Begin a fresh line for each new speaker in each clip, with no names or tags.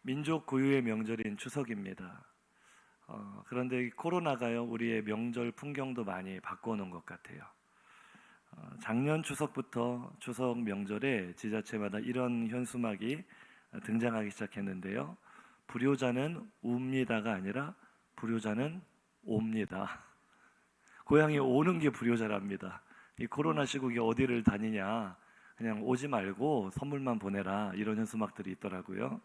민족 고유의 명절인 추석입니다. 그런데 이 코로나가요, 우리의 명절 풍경도 많이 바꿔놓은 것 같아요. 작년 추석부터 추석 명절에 지자체마다 이런 현수막이 등장하기 시작했는데요. 불효자는 웁니다가 아니라 불효자는 옵니다. 고향에 오는 게 불효자랍니다. 이 코로나 시국에 어디를 다니냐, 그냥 오지 말고 선물만 보내라, 이런 현수막들이 있더라고요.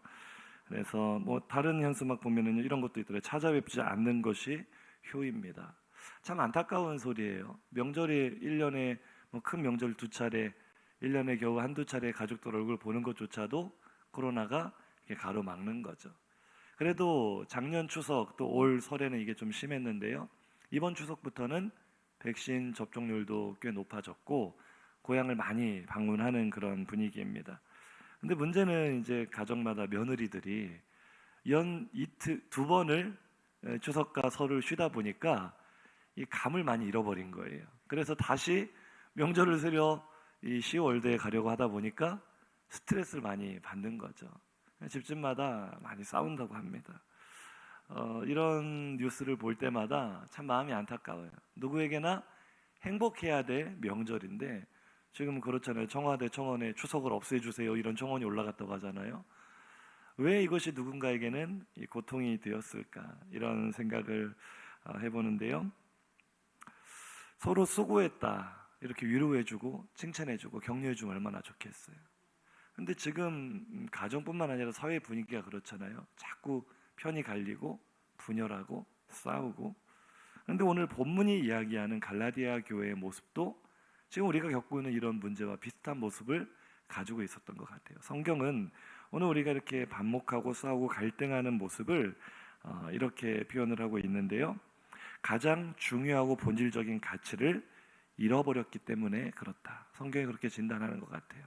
그래서 뭐 다른 현수막 보면은 이런 것도 있더라고요. 찾아뵙지 않는 것이 효입니다. 참 안타까운 소리예요. 명절이 1년에 큰 명절 2차례, 1년에 겨우 한두 차례 가족들 얼굴 보는 것조차도 코로나가 이렇게 가로막는 거죠. 그래도 작년 추석 또 올 설에는 이게 좀 심했는데요. 이번 추석부터는 백신 접종률도 꽤 높아졌고 고향을 많이 방문하는 그런 분위기입니다. 근데 문제는 이제 가정마다 며느리들이 연 이틀 2번을 추석과 설을 쉬다 보니까 이 감을 많이 잃어버린 거예요. 그래서 다시 명절을 새려 이 10월대에 가려고 하다 보니까 스트레스를 많이 받는 거죠. 집집마다 많이 싸운다고 합니다. 이런 뉴스를 볼 때마다 참 마음이 안타까워요. 누구에게나 행복해야 될 명절인데 지금 그렇잖아요. 청와대 청원에 추석을 없애주세요, 이런 청원이 올라갔다고 하잖아요. 왜 이것이 누군가에게는 이 고통이 되었을까, 이런 생각을 해보는데요. 서로 수고했다 이렇게 위로해주고 칭찬해주고 격려해주면 얼마나 좋겠어요. 근데 지금 가정뿐만 아니라 사회 분위기가 그렇잖아요. 자꾸 편이 갈리고 분열하고 싸우고. 그런데 오늘 본문이 이야기하는 갈라디아 교회의 모습도 지금 우리가 겪고 있는 이런 문제와 비슷한 모습을 가지고 있었던 것 같아요. 성경은 오늘 우리가 이렇게 반목하고 싸우고 갈등하는 모습을 이렇게 표현을 하고 있는데요. 가장 중요하고 본질적인 가치를 잃어버렸기 때문에 그렇다. 성경이 그렇게 진단하는 것 같아요.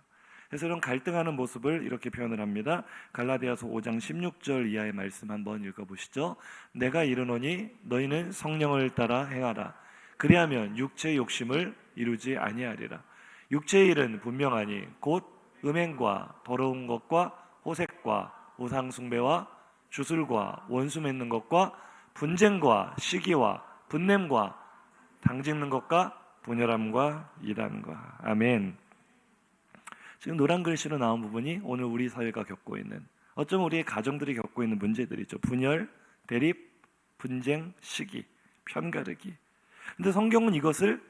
그래서 이런 갈등하는 모습을 이렇게 표현을 합니다. 갈라디아서 5장 16절 이하의 말씀 한번 읽어보시죠. 내가 이르노니 너희는 성령을 따라 행하라. 그리하면 육체의 욕심을 이루지 아니하리라. 육체의 일은 분명하니 곧 음행과 더러운 것과 호색과 우상 숭배와 주술과 원수 맺는 것과 분쟁과 시기와 분냄과 당짓는 것과 분열함과 이단과. 아멘. 지금 노란 글씨로 나온 부분이 오늘 우리 사회가 겪고 있는, 어쩌면 우리의 가정들이 겪고 있는 문제들이죠. 분열, 대립, 분쟁, 시기, 편가르기. 근데 성경은 이것을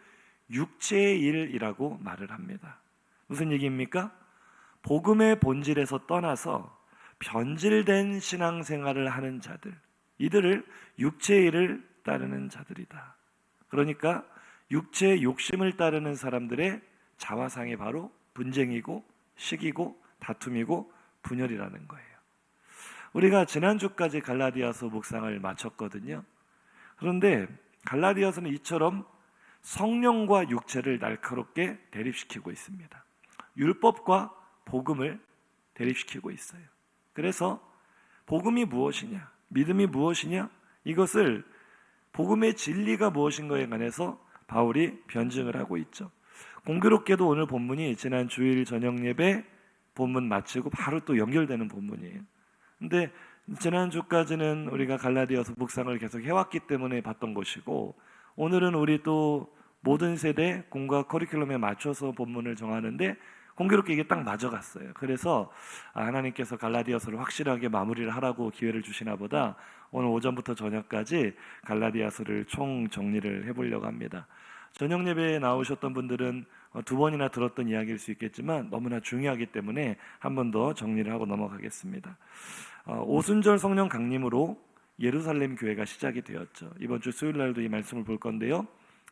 육체의 일이라고 말을 합니다. 무슨 얘기입니까? 복음의 본질에서 떠나서 변질된 신앙생활을 하는 자들, 이들을 육체의 일을 따르는 자들이다. 그러니까 육체의 욕심을 따르는 사람들의 자화상이 바로 분쟁이고 시기고 다툼이고 분열이라는 거예요. 우리가 지난주까지 갈라디아서 묵상을 마쳤거든요. 그런데 갈라디아서는 이처럼 성령과 육체를 날카롭게 대립시키고 있습니다. 율법과 복음을 대립시키고 있어요. 그래서 복음이 무엇이냐, 믿음이 무엇이냐, 이것을 복음의 진리가 무엇인가에 관해서 바울이 변증을 하고 있죠. 공교롭게도 오늘 본문이 지난 주일 저녁 예배 본문 마치고 바로 또 연결되는 본문이에요. 근데 지난주까지는 우리가 갈라디아서 묵상을 계속 해왔기 때문에 봤던 것이고, 오늘은 우리 또 모든 세대 공과 커리큘럼에 맞춰서 본문을 정하는데 공교롭게 이게 딱 맞아갔어요. 그래서 하나님께서 갈라디아서를 확실하게 마무리를 하라고 기회를 주시나 보다 오늘 오전부터 저녁까지 갈라디아서를 총 정리를 해보려고 합니다. 저녁 예배에 나오셨던 분들은 2번이나 들었던 이야기일 수 있겠지만 너무나 중요하기 때문에 한 번 더 정리를 하고 넘어가겠습니다. 오순절 성령 강림으로 예루살렘 교회가 시작이 되었죠. 이번 주 수요일 날도 이 말씀을 볼 건데요.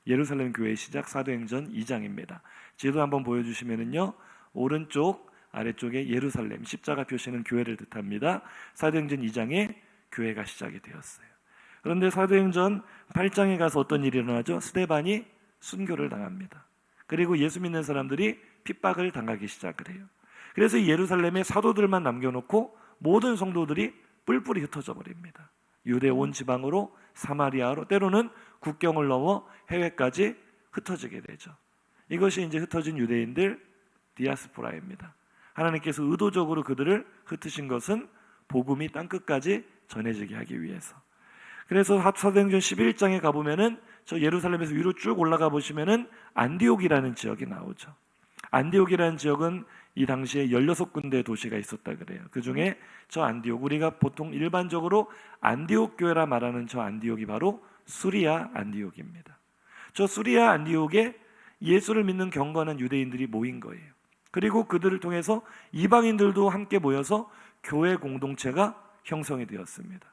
예루살렘 교회의 시작, 사도행전 2장입니다. 지도 한번 보여주시면은요, 오른쪽 아래쪽에 예루살렘 십자가 표시는 교회를 뜻합니다. 사도행전 2장에 교회가 시작이 되었어요. 그런데 사도행전 8장에 가서 어떤 일이 일어나죠? 스데반이 순교를 당합니다. 그리고 예수 믿는 사람들이 핍박을 당하기 시작을 해요. 그래서 예루살렘에 사도들만 남겨놓고 모든 성도들이 뿔뿔이 흩어져 버립니다. 유대 온 지방으로, 사마리아로, 때로는 국경을 넘어 해외까지 흩어지게 되죠. 이것이 이제 흩어진 유대인들 디아스포라입니다. 하나님께서 의도적으로 그들을 흩으신 것은 복음이 땅끝까지 전해지게 하기 위해서. 그래서 사도행전 11장에 가보면은 저 예루살렘에서 위로 쭉 올라가 보시면은 안디옥이라는 지역이 나오죠. 안디옥이라는 지역은 이 당시에 16군데의 도시가 있었다 그래요. 그 중에 저 안디옥, 우리가 보통 일반적으로 안디옥 교회라 말하는 저 안디옥이 바로 수리아 안디옥입니다. 저 수리아 안디옥에 예수를 믿는 경건한 유대인들이 모인 거예요. 그리고 그들을 통해서 이방인들도 함께 모여서 교회 공동체가 형성이 되었습니다.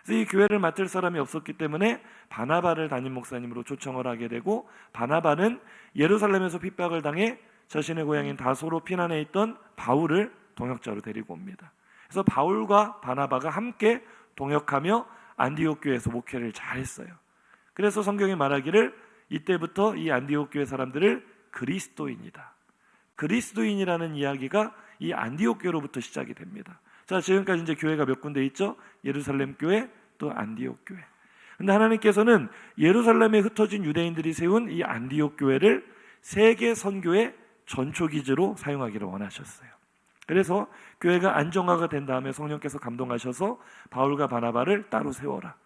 그래서 이 교회를 맡을 사람이 없었기 때문에 바나바를 담임 목사님으로 초청을 하게 되고, 바나바는 예루살렘에서 핍박을 당해 자신의 고향인 다소로 피난해 있던 바울을 동역자로 데리고 옵니다. 그래서 바울과 바나바가 함께 동역하며 안디옥 교회에서 목회를 잘했어요. 그래서 성경이 말하기를 이때부터 이 안디옥 교회 사람들을 그리스도인이다, 그리스도인이라는 이야기가 이 안디옥 교회로부터 시작이 됩니다. 자, 지금까지 이제 교회가 몇 군데 있죠? 예루살렘 교회, 또 안디옥 교회. 근데 하나님께서는 예루살렘에 흩어진 유대인들이 세운 이 안디옥 교회를 세계 선교의 전초기지로 사용하기를 원하셨어요. 그래서 교회가 안정화가 된 다음에 성령께서 감동하셔서 바울과 바나바를 따로 세워라,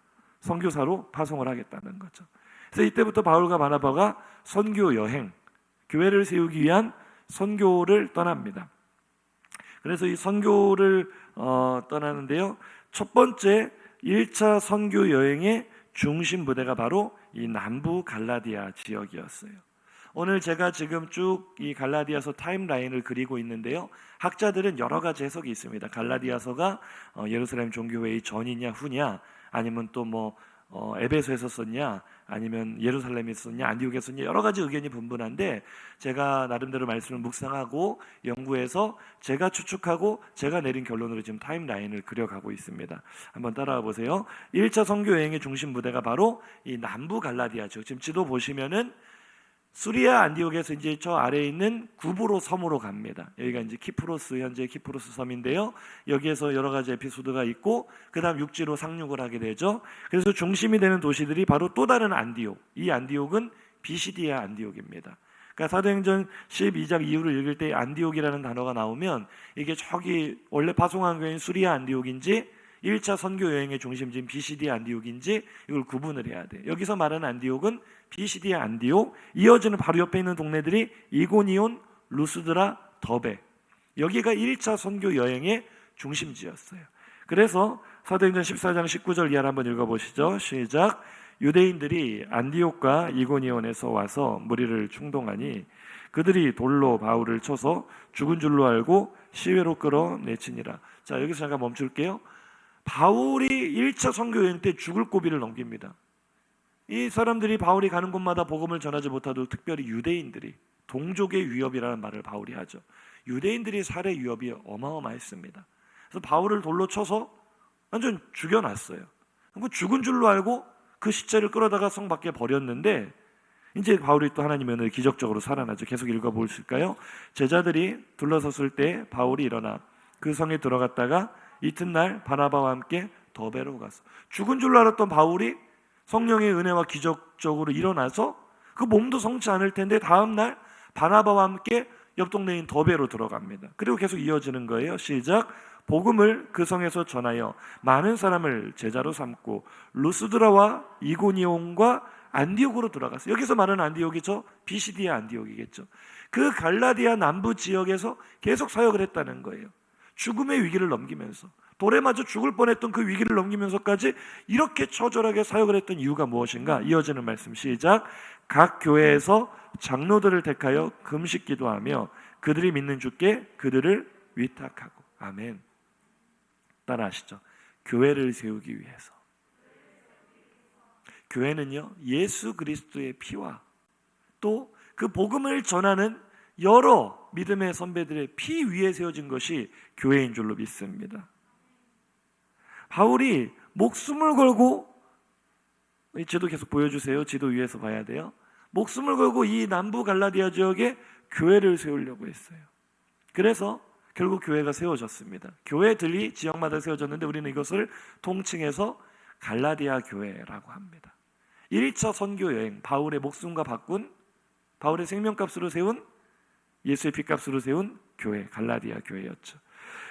선교사로 파송을 하겠다는 거죠. 그래서 이때부터 바울과 바나바가 선교 여행, 교회를 세우기 위한 선교를 떠납니다. 그래서 이 선교를 떠나는데요, 첫 번째 1차 선교 여행의 중심 부대가 바로 이 남부 갈라디아 지역이었어요. 오늘 제가 지금 쭉 이 갈라디아서 타임라인을 그리고 있는데요, 학자들은 여러 가지 해석이 있습니다. 갈라디아서가 예루살렘 종교회의 전이냐 후냐, 아니면 또 뭐 에베소에서 썼냐, 아니면 예루살렘에 썼냐, 안디옥에 썼냐, 여러 가지 의견이 분분한데, 제가 나름대로 말씀을 묵상하고 연구해서 제가 추측하고 제가 내린 결론으로 지금 타임라인을 그려가고 있습니다. 한번 따라와 보세요. 1차 선교 여행의 중심 부대가 바로 이 남부 갈라디아 지역, 지금 지도 보시면은 수리아 안디옥에서 이제 저 아래에 있는 구브로 섬으로 갑니다. 여기가 이제 키프로스, 현재 키프로스 섬인데요, 여기에서 여러 가지 에피소드가 있고, 그 다음 육지로 상륙을 하게 되죠. 그래서 중심이 되는 도시들이 바로 또 다른 안디옥, 이 안디옥은 비시디아 안디옥입니다. 그러니까 사도행전 12장 이후를 읽을 때 안디옥이라는 단어가 나오면 이게 저기 원래 파송한 교회인 수리아 안디옥인지 1차 선교 여행의 중심지인 비시디아 안디옥인지 이걸 구분을 해야 돼. 여기서 말하는 안디옥은 비시디아 안디옥, 이어지는 바로 옆에 있는 동네들이 이고니온, 루스드라, 더베, 여기가 1차 선교 여행의 중심지였어요. 그래서 사도행전 14장 19절 이하를 한번 읽어보시죠. 시작. 유대인들이 안디옥과 이고니온에서 와서 무리를 충동하니 그들이 돌로 바울을 쳐서 죽은 줄로 알고 시외로 끌어내치니라. 자, 여기서 잠깐 멈출게요. 바울이 1차 선교 여행 때 죽을 고비를 넘깁니다. 이 사람들이 바울이 가는 곳마다 복음을 전하지 못하도 특별히 유대인들이, 동족의 위협이라는 말을 바울이 하죠. 유대인들이 살해 위협이 어마어마했습니다. 그래서 바울을 돌로 쳐서 완전 죽여놨어요. 그 죽은 줄로 알고 그 시체를 끌어다가 성 밖에 버렸는데, 이제 바울이 또 하나님의 은혜로 기적적으로 살아나죠. 계속 읽어보실까요? 제자들이 둘러섰을 때 바울이 일어나 그 성에 들어갔다가 이튿날 바나바와 함께 더베로 갔어. 죽은 줄로 알았던 바울이 성령의 은혜와 기적적으로 일어나서 그 몸도 성치 않을 텐데 다음날 바나바와 함께 옆 동네인 더베로 들어갑니다. 그리고 계속 이어지는 거예요. 시작. 복음을 그 성에서 전하여 많은 사람을 제자로 삼고 루스드라와 이고니온과 안디옥으로 들어갔어요. 여기서 말하는 안디옥이 저 비시디아 안디옥이겠죠. 그 갈라디아 남부 지역에서 계속 사역을 했다는 거예요. 죽음의 위기를 넘기면서, 돌에 맞아 죽을 뻔했던 그 위기를 넘기면서까지 이렇게 처절하게 사역을 했던 이유가 무엇인가? 이어지는 말씀 시작. 각 교회에서 장로들을 택하여 금식 기도하며 그들이 믿는 주께 그들을 위탁하고. 아멘. 따라하시죠. 교회를 세우기 위해서. 교회는요, 예수 그리스도의 피와 또 그 복음을 전하는 여러 믿음의 선배들의 피 위에 세워진 것이 교회인 줄로 믿습니다. 바울이 목숨을 걸고, 이 지도 계속 보여주세요. 지도 위에서 봐야 돼요. 목숨을 걸고 이 남부 갈라디아 지역에 교회를 세우려고 했어요. 그래서 결국 교회가 세워졌습니다. 교회들이 지역마다 세워졌는데 우리는 이것을 통칭해서 갈라디아 교회라고 합니다. 1차 선교 여행, 바울의 목숨과 바꾼, 바울의 생명값으로 세운, 예수의 피값으로 세운 교회, 갈라디아 교회였죠.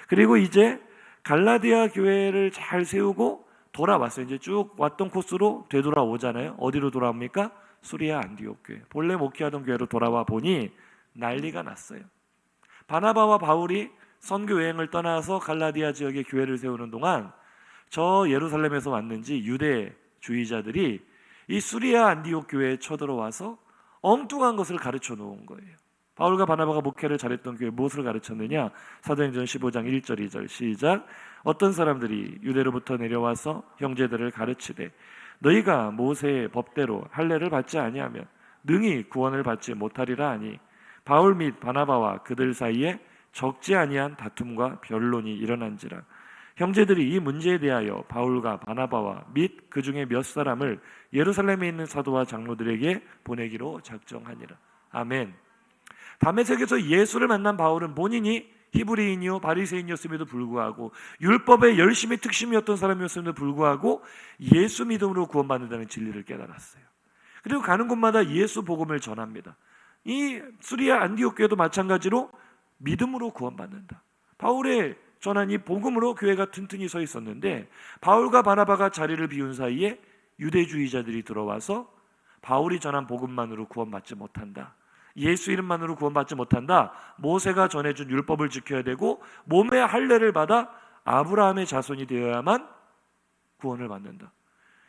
그리고 이제 갈라디아 교회를 잘 세우고 돌아왔어요. 이제 쭉 왔던 코스로 되돌아오잖아요. 어디로 돌아옵니까? 수리아 안디옥 교회, 본래 목회하던 교회로 돌아와 보니 난리가 났어요. 바나바와 바울이 선교 여행을 떠나서 갈라디아 지역에 교회를 세우는 동안 저 예루살렘에서 왔는지 유대주의자들이 이 수리아 안디옥 교회에 쳐들어와서 엉뚱한 것을 가르쳐 놓은 거예요. 바울과 바나바가 목회를 잘했던 교회 무엇을 가르쳤느냐? 사도행전 15장 1절 2절 시작. 어떤 사람들이 유대로부터 내려와서 형제들을 가르치되 너희가 모세의 법대로 할례를 받지 아니하면 능히 구원을 받지 못하리라 하니 바울 및 바나바와 그들 사이에 적지 아니한 다툼과 변론이 일어난지라. 형제들이 이 문제에 대하여 바울과 바나바와 및 그 중에 몇 사람을 예루살렘에 있는 사도와 장로들에게 보내기로 작정하니라. 아멘. 다메섹에서 예수를 만난 바울은 본인이 히브리인이요 바리새인이었음에도 불구하고 율법에 열심히 특심이었던 사람이었음에도 불구하고 예수 믿음으로 구원받는다는 진리를 깨달았어요. 그리고 가는 곳마다 예수 복음을 전합니다. 이 수리아 안디옥 교회도 마찬가지로 믿음으로 구원받는다. 바울의 전한 이 복음으로 교회가 튼튼히 서 있었는데 바울과 바나바가 자리를 비운 사이에 유대주의자들이 들어와서 바울이 전한 복음만으로 구원받지 못한다, 예수 이름만으로 구원받지 못한다, 모세가 전해준 율법을 지켜야 되고 몸의 할례를 받아 아브라함의 자손이 되어야만 구원을 받는다,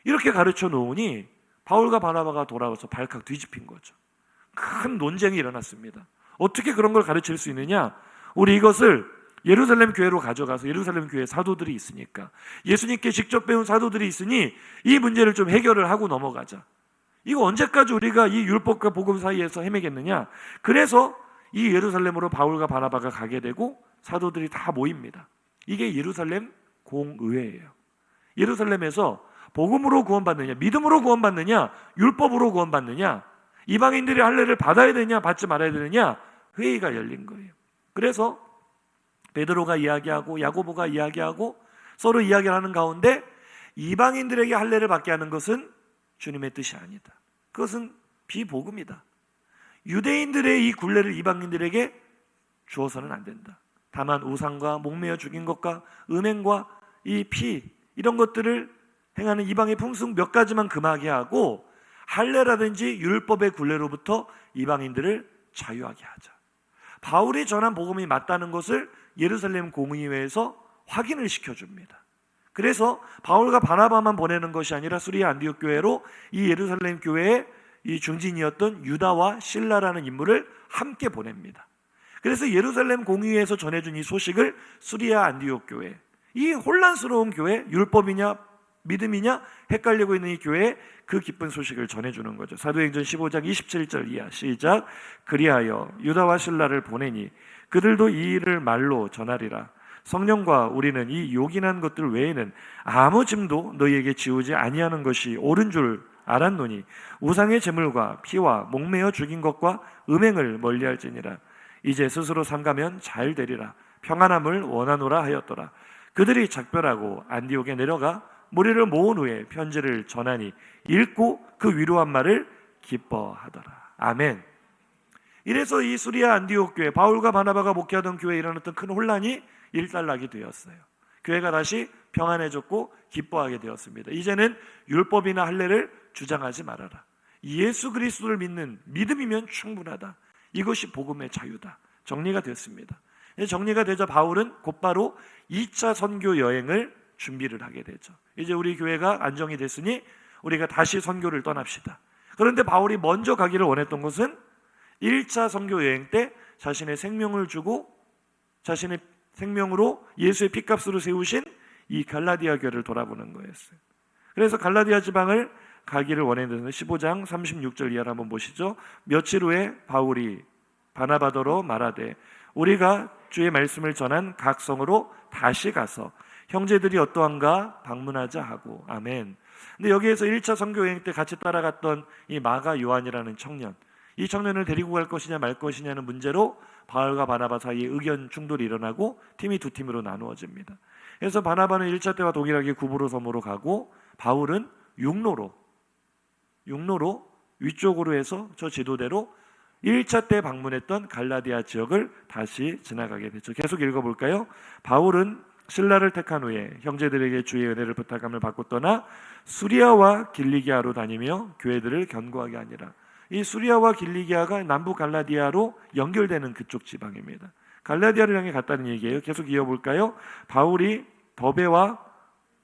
이렇게 가르쳐 놓으니 바울과 바나바가 돌아와서 발칵 뒤집힌 거죠. 큰 논쟁이 일어났습니다. 어떻게 그런 걸 가르칠 수 있느냐? 우리 이것을 예루살렘 교회로 가져가서 예루살렘 교회 사도들이 있으니까, 예수님께 직접 배운 사도들이 있으니 이 문제를 좀 해결을 하고 넘어가자. 이거 언제까지 우리가 이 율법과 복음 사이에서 헤매겠느냐? 그래서 이 예루살렘으로 바울과 바나바가 가게 되고 사도들이 다 모입니다. 이게 예루살렘 공의회예요. 예루살렘에서 복음으로 구원받느냐, 믿음으로 구원받느냐, 율법으로 구원받느냐, 이방인들이 할례를 받아야 되냐 받지 말아야 되느냐 회의가 열린 거예요. 그래서 베드로가 이야기하고 야고보가 이야기하고 서로 이야기를 하는 가운데 이방인들에게 할례를 받게 하는 것은 주님의 뜻이 아니다. 그것은 비복음이다. 유대인들의 이 굴레를 이방인들에게 주어서는 안 된다. 다만 우상과 목매어 죽인 것과 음행과 이 피 이런 것들을 행하는 이방의 풍습 몇 가지만 금하게 하고 할례라든지 율법의 굴레로부터 이방인들을 자유하게 하자. 바울이 전한 복음이 맞다는 것을 예루살렘 공의회에서 확인을 시켜줍니다. 그래서 바울과 바나바만 보내는 것이 아니라 수리아 안디옥 교회로 이 예루살렘 교회의 이 중진이었던 유다와 실라라는 인물을 함께 보냅니다. 그래서 예루살렘 공의회에서 전해준 이 소식을 수리아 안디옥 교회, 이 혼란스러운 교회, 율법이냐 믿음이냐 헷갈리고 있는 이 교회에 그 기쁜 소식을 전해주는 거죠. 사도행전 15장 27절 이하 시작. 그리하여 유다와 실라를 보내니 그들도 이 일을 말로 전하리라. 성령과 우리는 이 요긴한 것들 외에는 아무 짐도 너희에게 지우지 아니하는 것이 옳은 줄 알았노니 우상의 제물과 피와 목매어 죽인 것과 음행을 멀리할지니라. 이제 스스로 삼가면 잘 되리라. 평안함을 원하노라 하였더라. 그들이 작별하고 안디옥에 내려가 무리를 모은 후에 편지를 전하니 읽고 그 위로한 말을 기뻐하더라. 아멘. 이래서 이 수리아 안디옥 교회, 바울과 바나바가 목회하던 교회에 일어났던 큰 혼란이 일단락이 되었어요. 교회가 다시 평안해졌고 기뻐하게 되었습니다. 이제는 율법이나 할례를 주장하지 말아라. 예수 그리스도를 믿는 믿음이면 충분하다. 이것이 복음의 자유다. 정리가 됐습니다. 정리가 되자 바울은 곧바로 2차 선교 여행을 준비를 하게 되죠. 이제 우리 교회가 안정이 됐으니 우리가 다시 선교를 떠납시다. 그런데 바울이 먼저 가기를 원했던 것은 1차 선교 여행 때 자신의 생명을 주고 자신의 생명으로 예수의 핏값으로 세우신 이 갈라디아 교회를 돌아보는 거였어요. 그래서 갈라디아 지방을 가기를 원했는데 15장 36절 이하를 한번 보시죠. 며칠 후에 바울이 바나바더러 말하되 우리가 주의 말씀을 전한 각 성으로 다시 가서 형제들이 어떠한가 방문하자 하고. 아멘. 근데 여기에서 1차 선교 여행 때 같이 따라갔던 이 마가 요한이라는 청년, 이 청년을 데리고 갈 것이냐 말 것이냐는 문제로 바울과 바나바 사이에 의견 충돌이 일어나고 팀이 두 팀으로 나누어집니다. 그래서 바나바는 1차 때와 동일하게 구브로 섬으로 가고 바울은 육로로 위쪽으로 해서 저 지도대로 1차 때 방문했던 갈라디아 지역을 다시 지나가게 되죠. 계속 읽어볼까요? 바울은 신라를 택한 후에 형제들에게 주의 은혜를 부탁함을 받고 떠나 수리아와 길리기아로 다니며 교회들을 견고하게 하니라. 이 수리아와 길리기아가 남부 갈라디아로 연결되는 그쪽 지방입니다. 갈라디아를 향해 갔다는 얘기예요. 계속 이어볼까요? 바울이 더베와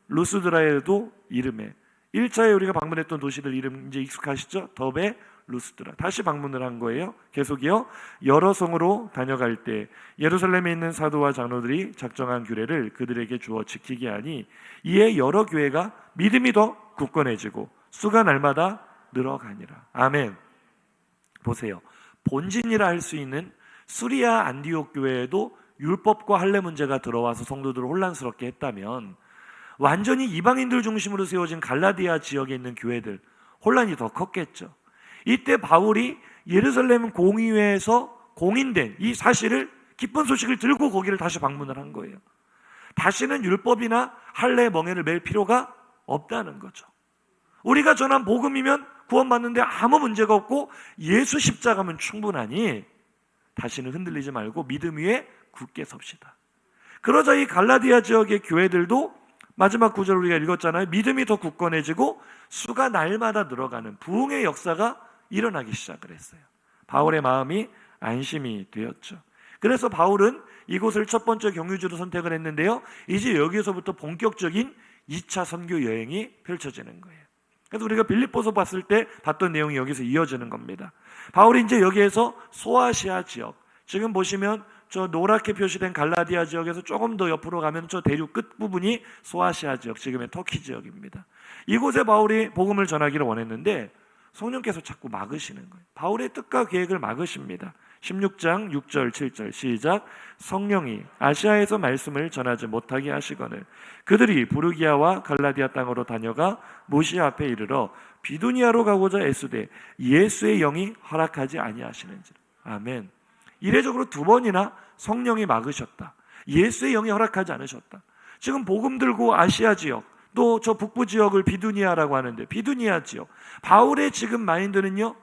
루스드라에도 이름해 1차에 우리가 방문했던 도시들 이름 이제 익숙하시죠? 더베, 루스드라 다시 방문을 한 거예요. 계속이요. 여러 성으로 다녀갈 때 예루살렘에 있는 사도와 장로들이 작정한 규례를 그들에게 주어 지키게 하니 이에 여러 교회가 믿음이 더 굳건해지고 수가 날마다 늘어가니라. 아멘. 보세요. 본진이라 할 수 있는 수리아 안디옥 교회에도 율법과 할례 문제가 들어와서 성도들을 혼란스럽게 했다면 완전히 이방인들 중심으로 세워진 갈라디아 지역에 있는 교회들 혼란이 더 컸겠죠. 이때 바울이 예루살렘 공의회에서 공인된 이 사실을 기쁜 소식을 들고 거기를 다시 방문을 한 거예요. 다시는 율법이나 할례 멍에를 맬 필요가 없다는 거죠. 우리가 전한 복음이면 구원받는데 아무 문제가 없고 예수 십자가면 충분하니 다시는 흔들리지 말고 믿음 위에 굳게 섭시다. 그러자 이 갈라디아 지역의 교회들도 마지막 구절 우리가 읽었잖아요. 믿음이 더 굳건해지고 수가 날마다 늘어가는 부흥의 역사가 일어나기 시작을 했어요. 바울의 마음이 안심이 되었죠. 그래서 바울은 이곳을 첫 번째 경유지로 선택을 했는데요. 이제 여기에서부터 본격적인 2차 선교 여행이 펼쳐지는 거예요. 그래서 우리가 빌립보서 봤을 때 봤던 내용이 여기서 이어지는 겁니다. 바울이 이제 여기에서 소아시아 지역, 지금 보시면 저 노랗게 표시된 갈라디아 지역에서 조금 더 옆으로 가면 저 대륙 끝부분이 소아시아 지역, 지금의 터키 지역입니다. 이곳에 바울이 복음을 전하기를 원했는데 성령께서 자꾸 막으시는 거예요. 바울의 뜻과 계획을 막으십니다. 16장 6절 7절 시작. 성령이 아시아에서 말씀을 전하지 못하게 하시거늘 그들이 부르기아와 갈라디아 땅으로 다녀가 무시아 앞에 이르러 비두니아로 가고자 애쓰되 예수의 영이 허락하지 아니하시는지라. 아멘. 이례적으로 두 번이나 성령이 막으셨다. 예수의 영이 허락하지 않으셨다. 지금 복음 들고 아시아 지역 또 저 북부 지역을 비두니아라고 하는데 비두니아 지역 바울의 지금 마인드는요,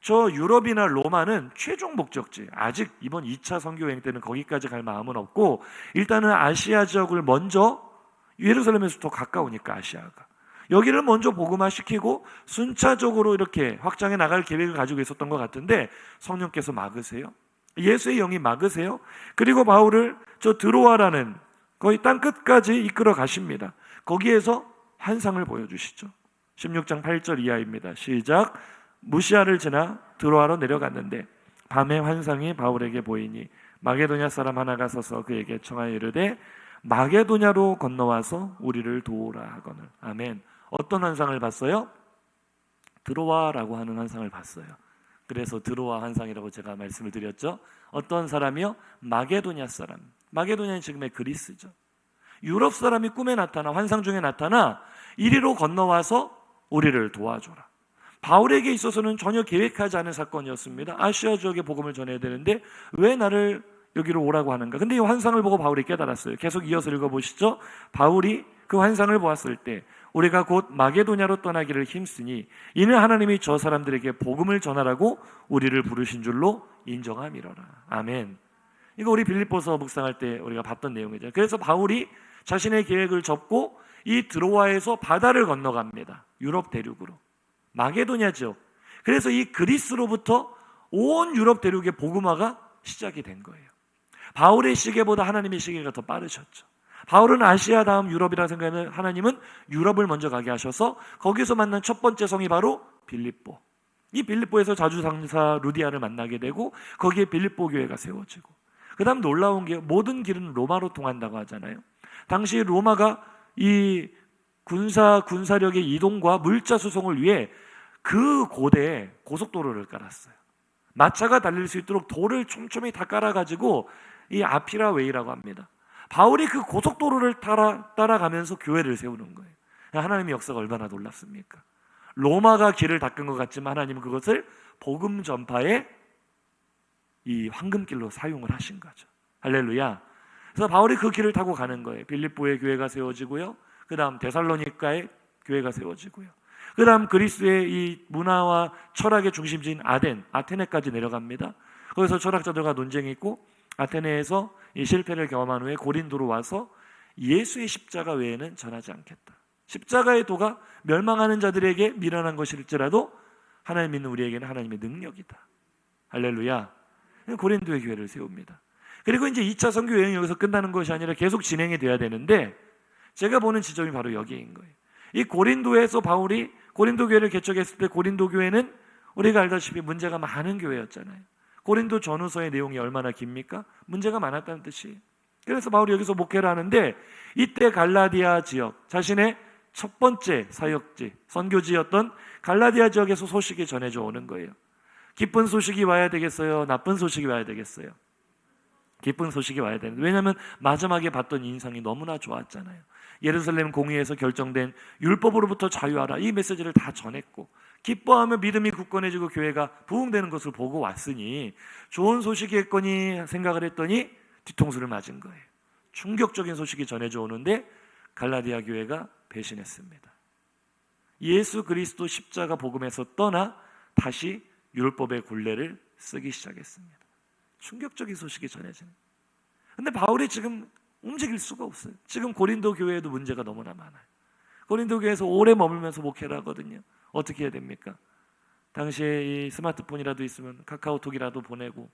저 유럽이나 로마는 최종 목적지, 아직 이번 2차 선교 여행 때는 거기까지 갈 마음은 없고 일단은 아시아 지역을 먼저, 예루살렘에서 더 가까우니까 아시아가 여기를 먼저 복음화시키고 순차적으로 이렇게 확장해 나갈 계획을 가지고 있었던 것 같은데 성령께서 막으세요. 예수의 영이 막으세요. 그리고 바울을 저 드로아라는 거의 땅 끝까지 이끌어 가십니다. 거기에서 환상을 보여주시죠. 16장 8절 이하입니다. 시작. 무시아를 지나 드로아로 내려갔는데 밤에 환상이 바울에게 보이니 마게도냐 사람 하나가 서서 그에게 청하여 이르되 마게도냐로 건너와서 우리를 도우라 하거늘. 아멘. 어떤 환상을 봤어요? 드로아라고 하는 환상을 봤어요. 그래서 드로아 환상이라고 제가 말씀을 드렸죠. 어떤 사람이요? 마게도냐 사람. 마게도냐는 지금의 그리스죠. 유럽 사람이 꿈에 나타나, 환상 중에 나타나 이리로 건너와서 우리를 도와줘라. 바울에게 있어서는 전혀 계획하지 않은 사건이었습니다. 아시아 지역에 복음을 전해야 되는데 왜 나를 여기로 오라고 하는가? 근데 이 환상을 보고 바울이 깨달았어요. 계속 이어서 읽어보시죠. 바울이 그 환상을 보았을 때 우리가 곧 마게도냐로 떠나기를 힘쓰니 이는 하나님이 저 사람들에게 복음을 전하라고 우리를 부르신 줄로 인정함이로라. 아멘. 이거 우리 빌립보서 묵상할 때 우리가 봤던 내용이죠. 그래서 바울이 자신의 계획을 접고 이 드로아에서 바다를 건너갑니다. 유럽 대륙으로. 마게도냐 지역. 그래서 이 그리스로부터 온 유럽 대륙의 복음화가 시작이 된 거예요. 바울의 시계보다 하나님의 시계가 더 빠르셨죠. 바울은 아시아 다음 유럽이라 생각하는 하나님은 유럽을 먼저 가게 하셔서 거기서 만난 첫 번째 성이 바로 빌립보. 이 빌립보에서 자주상사 루디아를 만나게 되고 거기에 빌립보 교회가 세워지고, 그 다음 놀라운 게 모든 길은 로마로 통한다고 하잖아요. 당시 로마가 이 군사력의 이동과 물자 수송을 위해 그 고대에 고속도로를 깔았어요. 마차가 달릴 수 있도록 돌을 촘촘히 다 깔아가지고 이 아피라 웨이라고 합니다. 바울이 그 고속도로를 따라가면서 교회를 세우는 거예요. 하나님의 역사가 얼마나 놀랍습니까? 로마가 길을 닦은 것 같지만 하나님은 그것을 복음 전파의 이 황금길로 사용을 하신 거죠. 할렐루야. 그래서 바울이 그 길을 타고 가는 거예요. 빌립보의 교회가 세워지고요. 그 다음 데살로니가의 교회가 세워지고요. 그 다음 그리스의 이 문화와 철학의 중심지인 아테네까지 내려갑니다. 거기서 철학자들과 논쟁이 있고 아테네에서 이 실패를 경험한 후에 고린도로 와서 예수의 십자가 외에는 전하지 않겠다. 십자가의 도가 멸망하는 자들에게 미련한 것일지라도 하나님 믿는 우리에게는 하나님의 능력이다. 할렐루야. 고린도의 교회를 세웁니다. 그리고 이제 2차 선교 여행이 여기서 끝나는 것이 아니라 계속 진행이 돼야 되는데, 제가 보는 지점이 바로 여기인 거예요. 이 고린도에서 바울이 고린도 교회를 개척했을 때 고린도 교회는 우리가 알다시피 문제가 많은 교회였잖아요. 고린도 전후서의 내용이 얼마나 깁니까? 문제가 많았다는 뜻이에요. 그래서 바울이 여기서 목회를 하는데, 이때 갈라디아 지역, 자신의 첫 번째 사역지, 선교지였던 갈라디아 지역에서 소식이 전해져 오는 거예요. 기쁜 소식이 와야 되겠어요? 나쁜 소식이 와야 되겠어요? 기쁜 소식이 와야 되는데, 왜냐하면 마지막에 봤던 인상이 너무나 좋았잖아요. 예루살렘 공의에서 결정된 율법으로부터 자유하라, 이 메시지를 다 전했고 기뻐하며 믿음이 굳건해지고 교회가 부흥되는 것을 보고 왔으니 좋은 소식이겠거니 생각을 했더니 뒤통수를 맞은 거예요. 충격적인 소식이 전해져 오는데 갈라디아 교회가 배신했습니다. 예수 그리스도 십자가 복음에서 떠나 다시 율법의 굴레를 쓰기 시작했습니다. 충격적인 소식이 전해지는. 근데 바울이 지금 움직일 수가 없어요. 지금 고린도 교회에도 문제가 너무나 많아요. 고린도 교회에서 오래 머물면서 목회를 하거든요. 어떻게 해야 됩니까? 당시에 이 스마트폰이라도 있으면 카카오톡이라도 보내고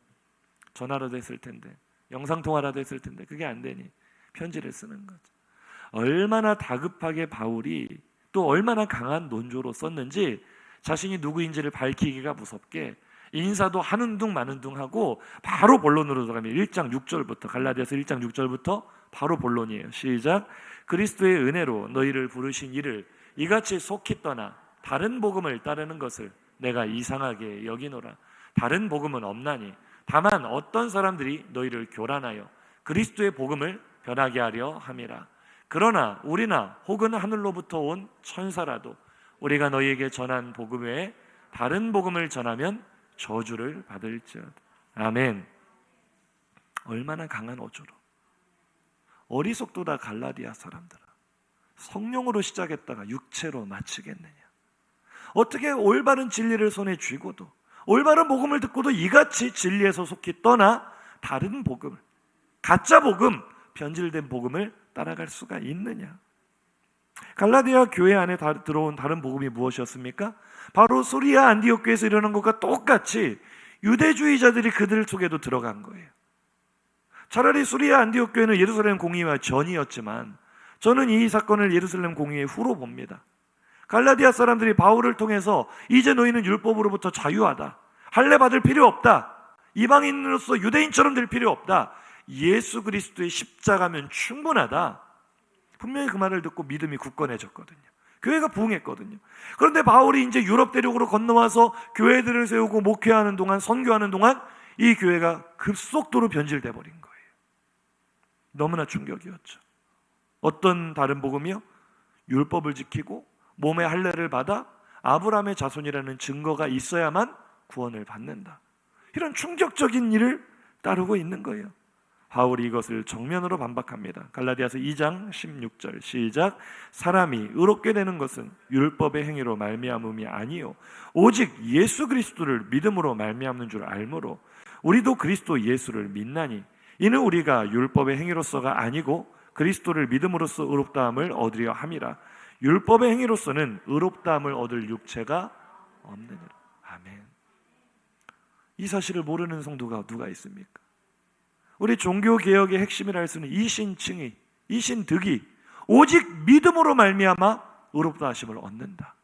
전화라도 했을 텐데, 영상통화라도 했을 텐데 그게 안 되니 편지를 쓰는 거죠. 얼마나 다급하게 바울이 또 얼마나 강한 논조로 썼는지 자신이 누구인지를 밝히기가 무섭게 인사도 하는 둥 마는 둥 하고 바로 본론으로 들어가면 1장 6절부터, 갈라디아서 1장 6절부터 바로 본론이에요. 시작. 그리스도의 은혜로 너희를 부르신 이를 이같이 속히 떠나 다른 복음을 따르는 것을 내가 이상하게 여기노라. 다른 복음은 없나니 다만 어떤 사람들이 너희를 교란하여 그리스도의 복음을 변하게 하려 함이라. 그러나 우리나 혹은 하늘로부터 온 천사라도 우리가 너희에게 전한 복음 외에 다른 복음을 전하면 저주를 받을지어다. 아멘. 얼마나 강한 어조로. 어리석도다 갈라디아 사람들아. 성령으로 시작했다가 육체로 마치겠느냐. 어떻게 올바른 진리를 손에 쥐고도 올바른 복음을 듣고도 이같이 진리에서 속히 떠나 다른 복음을, 가짜 복음, 변질된 복음을 따라갈 수가 있느냐. 갈라디아 교회 안에 들어온 다른 복음이 무엇이었습니까? 바로 소리아 안디옥 교회에서 일어난 것과 똑같이 유대주의자들이 그들 속에도 들어간 거예요. 차라리 소리아 안디옥 교회는 예루살렘 공의와 전이었지만 저는 이 사건을 예루살렘 공의의 후로 봅니다. 갈라디아 사람들이 바울을 통해서 이제 너희는 율법으로부터 자유하다, 할례 받을 필요 없다, 이방인으로서 유대인처럼 될 필요 없다, 예수 그리스도의 십자가면 충분하다, 분명히 그 말을 듣고 믿음이 굳건해졌거든요. 교회가 부흥했거든요. 그런데 바울이 이제 유럽 대륙으로 건너와서 교회들을 세우고 목회하는 동안, 선교하는 동안 이 교회가 급속도로 변질돼 버린 거예요. 너무나 충격이었죠. 어떤 다른 복음이요? 율법을 지키고 몸의 할례를 받아 아브라함의 자손이라는 증거가 있어야만 구원을 받는다. 이런 충격적인 일을 따르고 있는 거예요. 바울이 이것을 정면으로 반박합니다. 갈라디아서 2장 16절 시작. 사람이 의롭게 되는 것은 율법의 행위로 말미암음이 아니요 오직 예수 그리스도를 믿음으로 말미암는 줄 알므로 우리도 그리스도 예수를 믿나니 이는 우리가 율법의 행위로서가 아니고 그리스도를 믿음으로써 의롭다함을 얻으려 함이라. 율법의 행위로서는 의롭다함을 얻을 육체가 없느니라. 아멘. 이 사실을 모르는 성도가 누가 있습니까? 우리 종교개혁의 핵심이라 할 수는 이신칭의, 이신득이 오직 믿음으로 말미암아 의롭다 하심을 얻는다.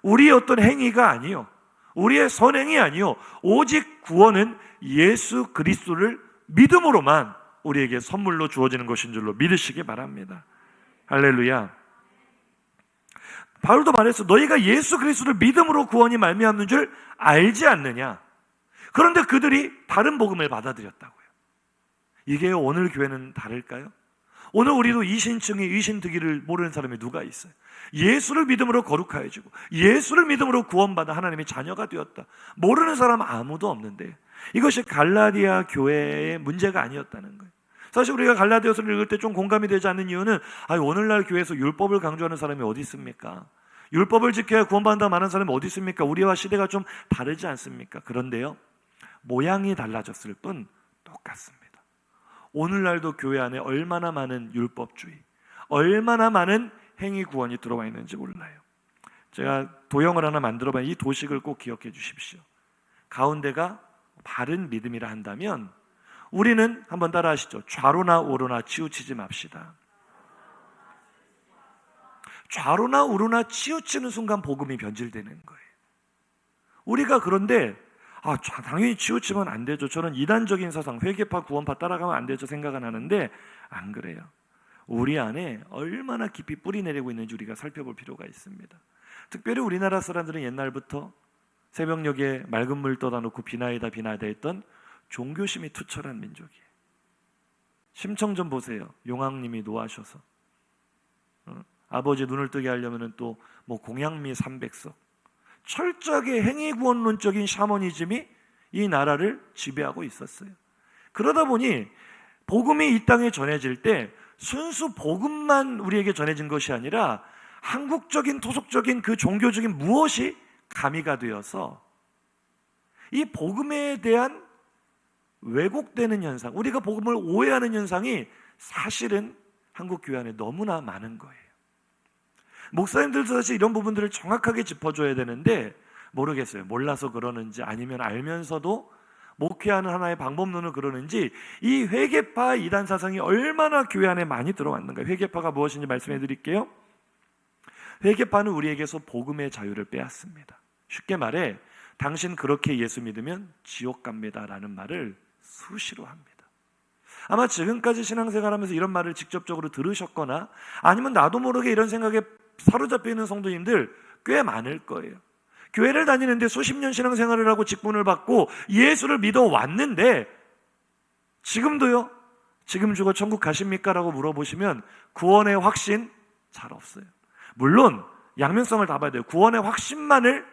우리의 어떤 행위가 아니요, 우리의 선행이 아니요, 오직 구원은 예수 그리스도를 믿음으로만 우리에게 선물로 주어지는 것인 줄로 믿으시기 바랍니다. 할렐루야. 바울도 말했어. 너희가 예수 그리스도를 믿음으로 구원이 말미암는 줄 알지 않느냐. 그런데 그들이 다른 복음을 받아들였다고요. 이게 오늘 교회는 다를까요? 오늘 우리도 이신칭의, 이신득이를 모르는 사람이 누가 있어요? 예수를 믿음으로 거룩하여지고 예수를 믿음으로 구원받아 하나님의 자녀가 되었다. 모르는 사람 아무도 없는데 이것이 갈라디아 교회의 문제가 아니었다는 거예요. 사실 우리가 갈라디아서를 읽을 때 좀 공감이 되지 않는 이유는 오늘날 교회에서 율법을 강조하는 사람이 어디 있습니까? 율법을 지켜야 구원받는다 말하는 사람이 어디 있습니까? 우리와 시대가 좀 다르지 않습니까? 그런데요, 모양이 달라졌을 뿐 똑같습니다. 오늘날도 교회 안에 얼마나 많은 율법주의, 얼마나 많은 행위 구원이 들어와 있는지 몰라요. 제가 도형을 하나 만들어봐요. 이 도식을 꼭 기억해 주십시오. 가운데가 바른 믿음이라 한다면 우리는 한번 따라 하시죠. 좌로나 우로나 치우치지 맙시다. 좌로나 우로나 치우치는 순간 복음이 변질되는 거예요. 우리가 그런데 당연히 치우치면 안 되죠. 저는 이단적인 사상, 회개파, 구원파 따라가면 안 되죠 생각은 하는데 안 그래요. 우리 안에 얼마나 깊이 뿌리 내리고 있는지 우리가 살펴볼 필요가 있습니다. 특별히 우리나라 사람들은 옛날부터 새벽녘에 맑은 물 떠다 놓고 비나이다 했던 종교심이 투철한 민족이에요. 심청 좀 보세요. 용왕님이 노하셔서 아버지 눈을 뜨게 하려면 또 공양미 300석, 철저하게 행위구원론적인 샤머니즘이 이 나라를 지배하고 있었어요. 그러다 보니 복음이 이 땅에 전해질 때 순수 복음만 우리에게 전해진 것이 아니라 한국적인 토속적인 그 종교적인 무엇이 가미가 되어서 이 복음에 대한 왜곡되는 현상, 우리가 복음을 오해하는 현상이 사실은 한국 교회 안에 너무나 많은 거예요. 목사님들도 사실 이런 부분들을 정확하게 짚어줘야 되는데 모르겠어요. 몰라서 그러는지 아니면 알면서도 목회하는 하나의 방법론을 그러는지 이 회개파 이단 사상이 얼마나 교회 안에 많이 들어왔는가. 회개파가 무엇인지 말씀해 드릴게요. 회개파는 우리에게서 복음의 자유를 빼앗습니다. 쉽게 말해 당신 그렇게 예수 믿으면 지옥 갑니다 라는 말을 수시로 합니다. 아마 지금까지 신앙생활하면서 이런 말을 직접적으로 들으셨거나 아니면 나도 모르게 이런 생각에 사로잡혀 있는 성도님들 꽤 많을 거예요. 교회를 다니는데 수십 년 신앙생활을 하고 직분을 받고 예수를 믿어왔는데 지금도요? 지금 죽어 천국 가십니까? 라고 물어보시면 구원의 확신 잘 없어요. 물론 양면성을 다 봐야 돼요. 구원의 확신만을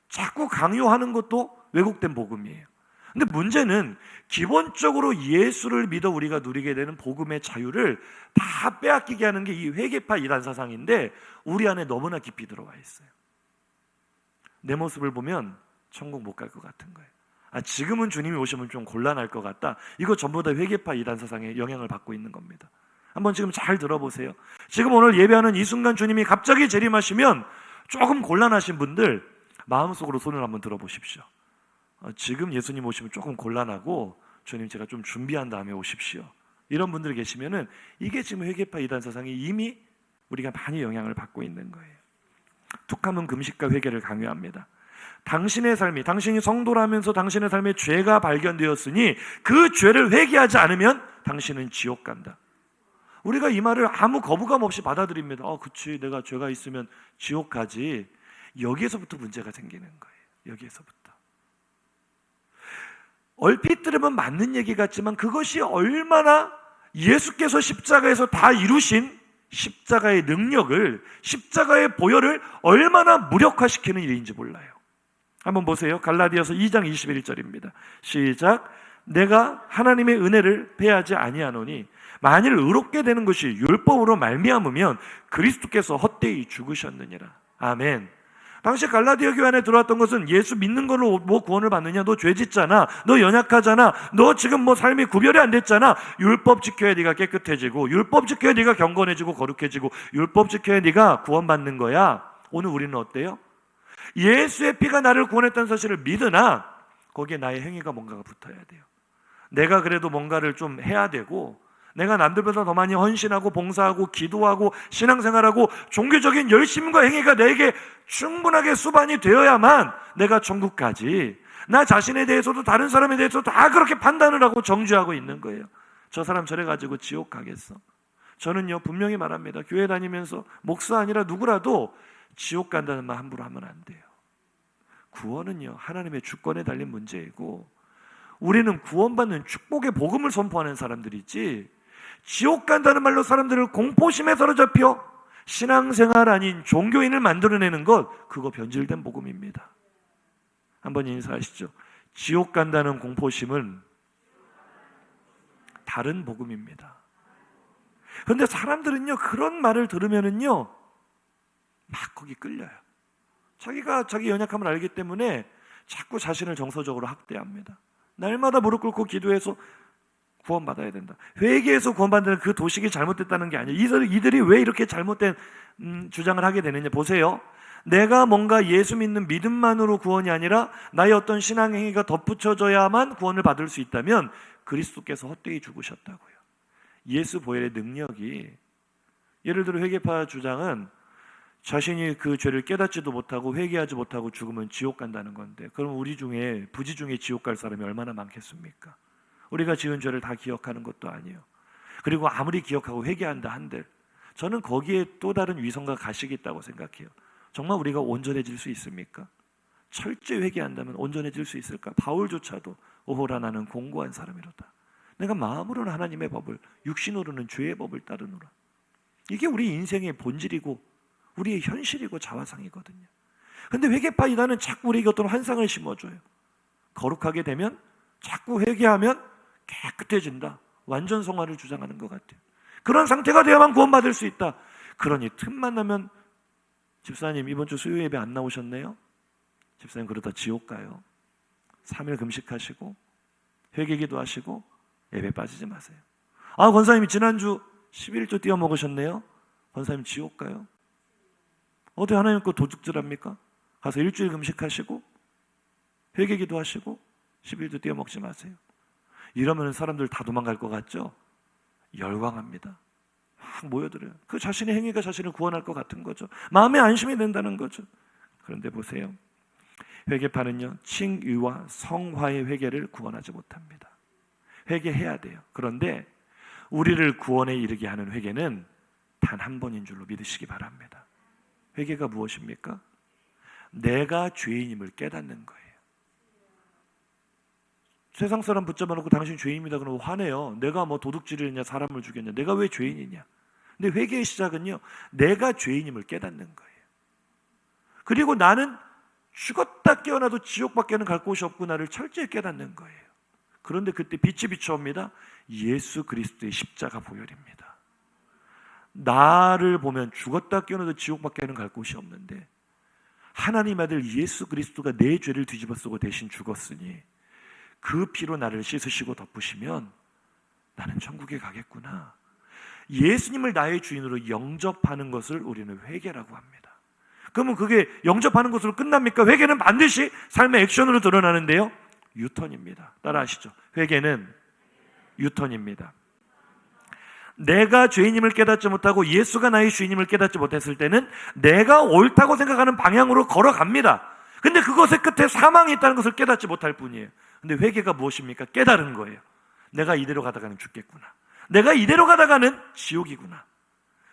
자꾸 강요하는 것도 왜곡된 복음이에요. 근데 문제는 기본적으로 예수를 믿어 우리가 누리게 되는 복음의 자유를 다 빼앗기게 하는 게 이 회개파 이단 사상인데 우리 안에 너무나 깊이 들어와 있어요. 내 모습을 보면 천국 못 갈 것 같은 거예요. 지금은 주님이 오시면 좀 곤란할 것 같다. 이거 전부 다 회개파 이단 사상의 영향을 받고 있는 겁니다. 한번 지금 잘 들어보세요. 지금 오늘 예배하는 이 순간 주님이 갑자기 재림하시면 조금 곤란하신 분들 마음속으로 손을 한번 들어보십시오. 지금 예수님 오시면 조금 곤란하고 주님 제가 좀 준비한 다음에 오십시오. 이런 분들 계시면은 이게 지금 회개파 이단 사상이 이미 우리가 많이 영향을 받고 있는 거예요. 툭하면 금식과 회개를 강요합니다. 당신의 삶이, 당신이 성도라면서 당신의 삶에 죄가 발견되었으니 그 죄를 회개하지 않으면 당신은 지옥 간다. 우리가 이 말을 아무 거부감 없이 받아들입니다. 그치, 내가 죄가 있으면 지옥 가지. 여기에서부터 문제가 생기는 거예요. 여기에서부터. 얼핏 들으면 맞는 얘기 같지만 그것이 얼마나 예수께서 십자가에서 다 이루신 십자가의 능력을, 십자가의 보혈을 얼마나 무력화시키는 일인지 몰라요. 한번 보세요. 갈라디아서 2장 21절입니다. 시작. 내가 하나님의 은혜를 패하지 아니하노니 만일 의롭게 되는 것이 율법으로 말미암으면 그리스도께서 헛되이 죽으셨느니라. 아멘. 당시 갈라디아 교회 안에 들어왔던 것은 예수 믿는 걸로 구원을 받느냐, 너 죄 짓잖아, 너 연약하잖아, 너 지금 삶이 구별이 안 됐잖아, 율법 지켜야 네가 깨끗해지고, 율법 지켜야 네가 경건해지고 거룩해지고, 율법 지켜야 네가 구원받는 거야. 오늘 우리는 어때요? 예수의 피가 나를 구원했다는 사실을 믿으나 거기에 나의 행위가 뭔가가 붙어야 돼요. 내가 그래도 뭔가를 좀 해야 되고, 내가 남들보다 더 많이 헌신하고 봉사하고 기도하고 신앙생활하고 종교적인 열심과 행위가 내게 충분하게 수반이 되어야만 내가 천국 가지. 나 자신에 대해서도 다른 사람에 대해서도 다 그렇게 판단을 하고 정죄하고 있는 거예요. 저 사람 저래가지고 지옥 가겠어. 저는요 분명히 말합니다. 교회 다니면서 목사 아니라 누구라도 지옥 간다는 말 함부로 하면 안 돼요. 구원은요 하나님의 주권에 달린 문제이고 우리는 구원받는 축복의 복음을 선포하는 사람들이지 지옥 간다는 말로 사람들을 공포심에 사로잡혀 신앙생활 아닌 종교인을 만들어내는 것, 그거 변질된 복음입니다. 한번 인사하시죠. 지옥 간다는 공포심은 다른 복음입니다. 그런데 사람들은요 그런 말을 들으면은요 막 거기 끌려요. 자기가 자기 연약함을 알기 때문에 자꾸 자신을 정서적으로 학대합니다. 날마다 무릎 꿇고 기도해서 구원받아야 된다. 회개해서 구원받는 그 도식이 잘못됐다는 게 아니에요. 이들이 왜 이렇게 잘못된 주장을 하게 되느냐. 보세요. 내가 뭔가 예수 믿는 믿음만으로 구원이 아니라 나의 어떤 신앙 행위가 덧붙여져야만 구원을 받을 수 있다면 그리스도께서 헛되이 죽으셨다고요. 예수 보혈의 능력이, 예를 들어 회개파 주장은 자신이 그 죄를 깨닫지도 못하고 회개하지 못하고 죽으면 지옥 간다는 건데, 그럼 우리 중에 부지 중에 지옥 갈 사람이 얼마나 많겠습니까? 우리가 지은 죄를 다 기억하는 것도 아니에요. 그리고 아무리 기억하고 회개한다 한들 저는 거기에 또 다른 위선과 가식이 있다고 생각해요. 정말 우리가 온전해질 수 있습니까? 철저히 회개한다면 온전해질 수 있을까? 바울조차도 오호라 나는 공고한 사람이로다. 내가 마음으로는 하나님의 법을, 육신으로는 죄의 법을 따르노라. 이게 우리 인생의 본질이고 우리의 현실이고 자화상이거든요. 그런데 회개파 이단은 자꾸 우리에게 어떤 환상을 심어줘요. 거룩하게 되면, 자꾸 회개하면 깨끗해진다. 완전 성화를 주장하는 것 같아요. 그런 상태가 되어야만 구원받을 수 있다. 그러니 틈만 나면 집사님 이번 주 수요 예배 안 나오셨네요? 집사님 그러다 지옥 가요. 3일 금식하시고 회개기도 하시고 예배 빠지지 마세요. 아, 권사님이 지난주 11조 띄어 먹으셨네요? 권사님 지옥 가요. 어디 하나님 거 도둑질합니까? 가서 일주일 금식하시고 회개기도 하시고 11조 띄어 먹지 마세요. 이러면 사람들 다 도망갈 것 같죠? 열광합니다. 막 모여들어요. 그 자신의 행위가 자신을 구원할 것 같은 거죠. 마음에 안심이 된다는 거죠. 그런데 보세요. 회개파는요, 칭의와 성화의 회개를 구원하지 못합니다. 회개해야 돼요. 그런데 우리를 구원에 이르게 하는 회개는 단 한 번인 줄로 믿으시기 바랍니다. 회개가 무엇입니까? 내가 죄인임을 깨닫는 거예요. 세상 사람 붙잡아 놓고 당신 죄인입니다 그러면 화내요. 내가 뭐 도둑질을 했냐, 사람을 죽였냐, 내가 왜 죄인이냐. 근데 회개의 시작은요, 내가 죄인임을 깨닫는 거예요. 그리고 나는 죽었다 깨어나도 지옥밖에는 갈 곳이 없고 나를 철저히 깨닫는 거예요. 그런데 그때 빛이 비춰옵니다. 예수 그리스도의 십자가 보혈입니다. 나를 보면 죽었다 깨어나도 지옥밖에는 갈 곳이 없는데 하나님 아들 예수 그리스도가 내 죄를 뒤집어 쓰고 대신 죽었으니 그 피로 나를 씻으시고 덮으시면 나는 천국에 가겠구나. 예수님을 나의 주인으로 영접하는 것을 우리는 회개라고 합니다. 그러면 그게 영접하는 것으로 끝납니까? 회개는 반드시 삶의 액션으로 드러나는데요, 유턴입니다. 따라하시죠. 회개는 유턴입니다. 내가 죄인임을 깨닫지 못하고 예수가 나의 주인임을 깨닫지 못했을 때는 내가 옳다고 생각하는 방향으로 걸어갑니다. 근데 그것의 끝에 사망이 있다는 것을 깨닫지 못할 뿐이에요. 근데 회개가 무엇입니까? 깨달은 거예요. 내가 이대로 가다가는 죽겠구나. 내가 이대로 가다가는 지옥이구나.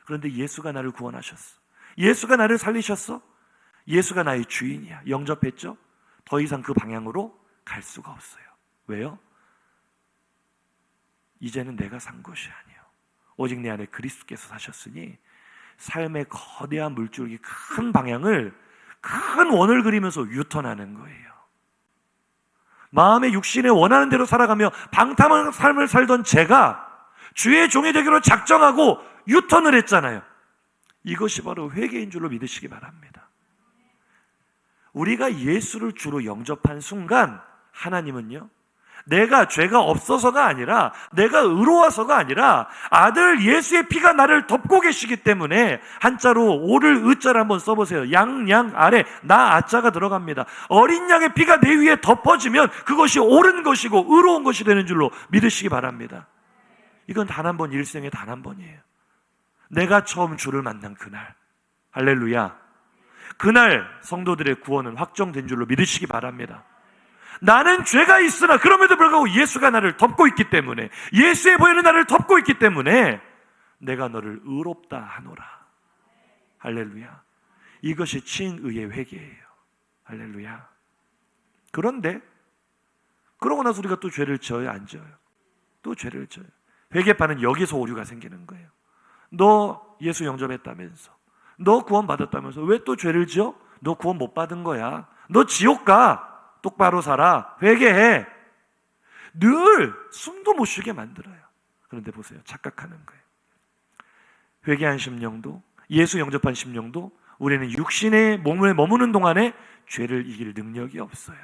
그런데 예수가 나를 구원하셨어. 예수가 나를 살리셨어. 예수가 나의 주인이야. 영접했죠? 더 이상 그 방향으로 갈 수가 없어요. 왜요? 이제는 내가 산 것이 아니에요. 오직 내 안에 그리스도께서 사셨으니 삶의 거대한 물줄기 큰 방향을, 큰 원을 그리면서 유턴하는 거예요. 마음의 육신에 원하는 대로 살아가며 방탕한 삶을 살던 제가 주의 종이 되기로 작정하고 유턴을 했잖아요. 이것이 바로 회개인 줄로 믿으시기 바랍니다. 우리가 예수를 주로 영접한 순간 하나님은요, 내가 죄가 없어서가 아니라, 내가 의로워서가 아니라 아들 예수의 피가 나를 덮고 계시기 때문에, 한자로 오를 의자를 한번 써보세요. 양 아래 나 아자가 들어갑니다. 어린 양의 피가 내 위에 덮어지면 그것이 옳은 것이고 의로운 것이 되는 줄로 믿으시기 바랍니다. 이건 단 한 번, 일생에 단 한 번이에요. 내가 처음 주를 만난 그날, 할렐루야, 그날 성도들의 구원은 확정된 줄로 믿으시기 바랍니다. 나는 죄가 있으나 그럼에도 불구하고 예수가 나를 덮고 있기 때문에, 예수의 보혈은 나를 덮고 있기 때문에 내가 너를 의롭다 하노라. 할렐루야. 이것이 칭의의 회개예요. 할렐루야. 그런데 그러고 나서 우리가 또 죄를 져요, 안 져요? 또 죄를 져요. 회개파는 여기서 오류가 생기는 거예요. 너 예수 영접했다면서, 너 구원 받았다면서 왜 또 죄를 지어? 너 구원 못 받은 거야. 너 지옥 가. 똑바로 살아. 회개해. 늘 숨도 못 쉬게 만들어요. 그런데 보세요, 착각하는 거예요. 회개한 심령도, 예수 영접한 심령도 우리는 육신의 몸에 머무는 동안에 죄를 이길 능력이 없어요.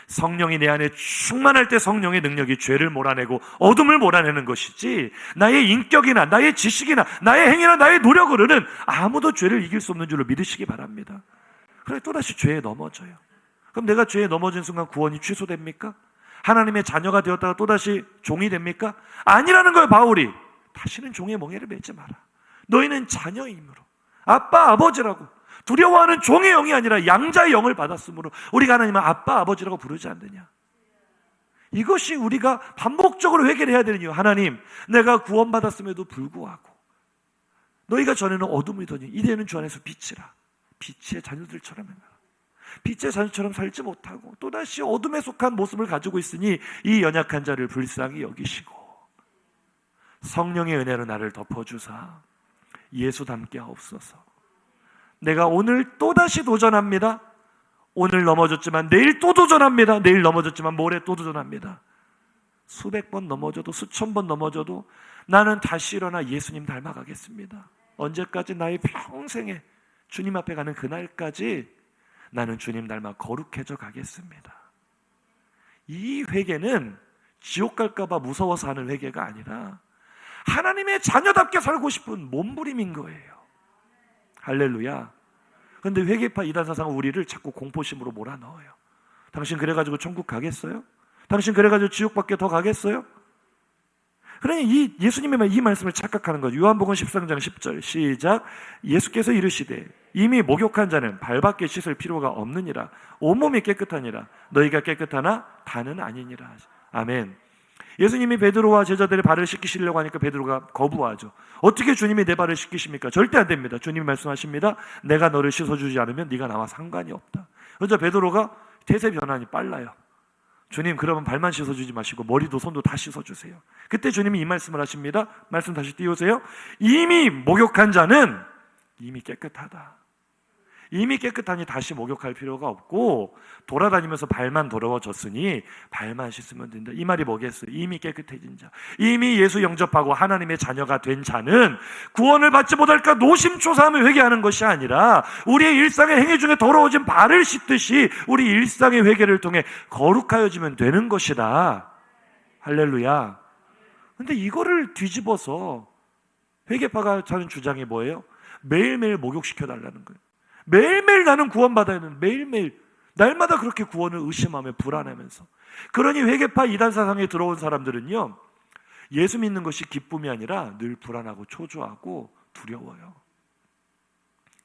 성령이 내 안에 충만할 때 성령의 능력이 죄를 몰아내고 어둠을 몰아내는 것이지, 나의 인격이나 나의 지식이나 나의 행위나 나의 노력으로는 아무도 죄를 이길 수 없는 줄로 믿으시기 바랍니다. 그래 또다시 죄에 넘어져요. 그럼 내가 죄에 넘어진 순간 구원이 취소됩니까? 하나님의 자녀가 되었다가 또다시 종이 됩니까? 아니라는 거예요. 바울이 다시는 종의 멍에를 매지 마라. 너희는 자녀이므로 아빠 아버지라고, 두려워하는 종의 영이 아니라 양자의 영을 받았으므로 우리가 하나님은 아빠 아버지라고 부르지 않느냐. 이것이 우리가 반복적으로 회개를 해야 되는 이유. 하나님, 내가 구원받았음에도 불구하고 너희가 전에는 어둠이더니 이제는 주 안에서 빛이라. 빛의 자녀들처럼 해라. 빛의 자녀처럼 살지 못하고 또다시 어둠에 속한 모습을 가지고 있으니 이 연약한 자를 불쌍히 여기시고 성령의 은혜로 나를 덮어주사 예수 닮게 하옵소서. 내가 오늘 또다시 도전합니다. 오늘 넘어졌지만 내일 또 도전합니다. 내일 넘어졌지만 모레 또 도전합니다. 수백 번 넘어져도 수천 번 넘어져도 나는 다시 일어나 예수님 닮아가겠습니다. 언제까지? 나의 평생에 주님 앞에 가는 그날까지 나는 주님 닮아 거룩해져 가겠습니다. 이 회개는 지옥 갈까 봐 무서워서 하는 회개가 아니라 하나님의 자녀답게 살고 싶은 몸부림인 거예요. 할렐루야. 그런데 회개파 이단사상은 우리를 자꾸 공포심으로 몰아넣어요. 당신 그래가지고 천국 가겠어요? 당신 그래가지고 지옥밖에 더 가겠어요? 그러니 이 예수님의 이 말씀을 착각하는 거죠. 요한복음 13장 10절 시작. 예수께서 이르시되 이미 목욕한 자는 발밖에 씻을 필요가 없느니라. 온몸이 깨끗하니라. 너희가 깨끗하나 다는 아니니라. 아멘. 예수님이 베드로와 제자들의 발을 씻기시려고 하니까 베드로가 거부하죠. 어떻게 주님이 내 발을 씻기십니까? 절대 안 됩니다. 주님이 말씀하십니다. 내가 너를 씻어주지 않으면 네가 나와 상관이 없다. 그래서 베드로가 태세 변환이 빨라요. 주님, 그러면 발만 씻어주지 마시고 머리도 손도 다 씻어주세요. 그때 주님이 이 말씀을 하십니다. 말씀 다시 띄우세요. 이미 목욕한 자는 이미 깨끗하다. 이미 깨끗하니 다시 목욕할 필요가 없고 돌아다니면서 발만 더러워졌으니 발만 씻으면 된다. 이 말이 뭐겠어요? 이미 깨끗해진 자, 이미 예수 영접하고 하나님의 자녀가 된 자는 구원을 받지 못할까 노심초사하며 회개하는 것이 아니라 우리의 일상의 행위 중에 더러워진 발을 씻듯이 우리 일상의 회개를 통해 거룩하여지면 되는 것이다. 할렐루야. 근데 이거를 뒤집어서 회개파가 하는 주장이 뭐예요? 매일매일 목욕시켜달라는 거예요. 매일매일 나는 구원받아야 하는, 매일매일 날마다 그렇게 구원을 의심하며 불안하면서. 그러니 회개파 이단사상에 들어온 사람들은요, 예수 믿는 것이 기쁨이 아니라 늘 불안하고 초조하고 두려워요.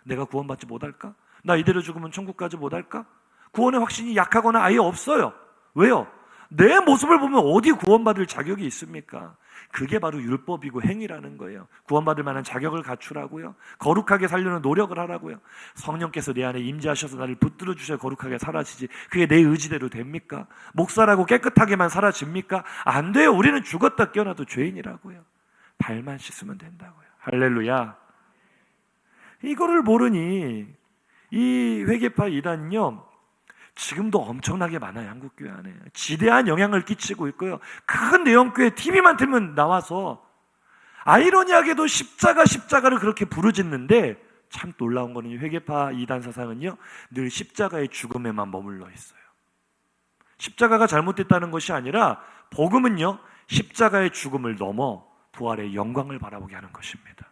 내가 구원받지 못할까? 나 이대로 죽으면 천국 가지 못할까? 구원의 확신이 약하거나 아예 없어요. 왜요? 내 모습을 보면 어디 구원받을 자격이 있습니까? 그게 바로 율법이고 행위라는 거예요. 구원받을 만한 자격을 갖추라고요. 거룩하게 살려는 노력을 하라고요. 성령께서 내 안에 임재하셔서 나를 붙들어 주셔야 거룩하게 살아지지. 그게 내 의지대로 됩니까? 목사라고 깨끗하게만 살아집니까? 안 돼요. 우리는 죽었다 깨어나도 죄인이라고요. 발만 씻으면 된다고요. 할렐루야. 이거를 모르니 이 회개파 이단은요, 지금도 엄청나게 많아요. 한국교회 안에 지대한 영향을 끼치고 있고요. 큰 내용교회 TV만 틀면 나와서 아이러니하게도 십자가를 그렇게 부르짖는데, 참 놀라운 거는 회개파 이단 사상은요, 늘 십자가의 죽음에만 머물러 있어요. 십자가가 잘못됐다는 것이 아니라 복음은요, 십자가의 죽음을 넘어 부활의 영광을 바라보게 하는 것입니다.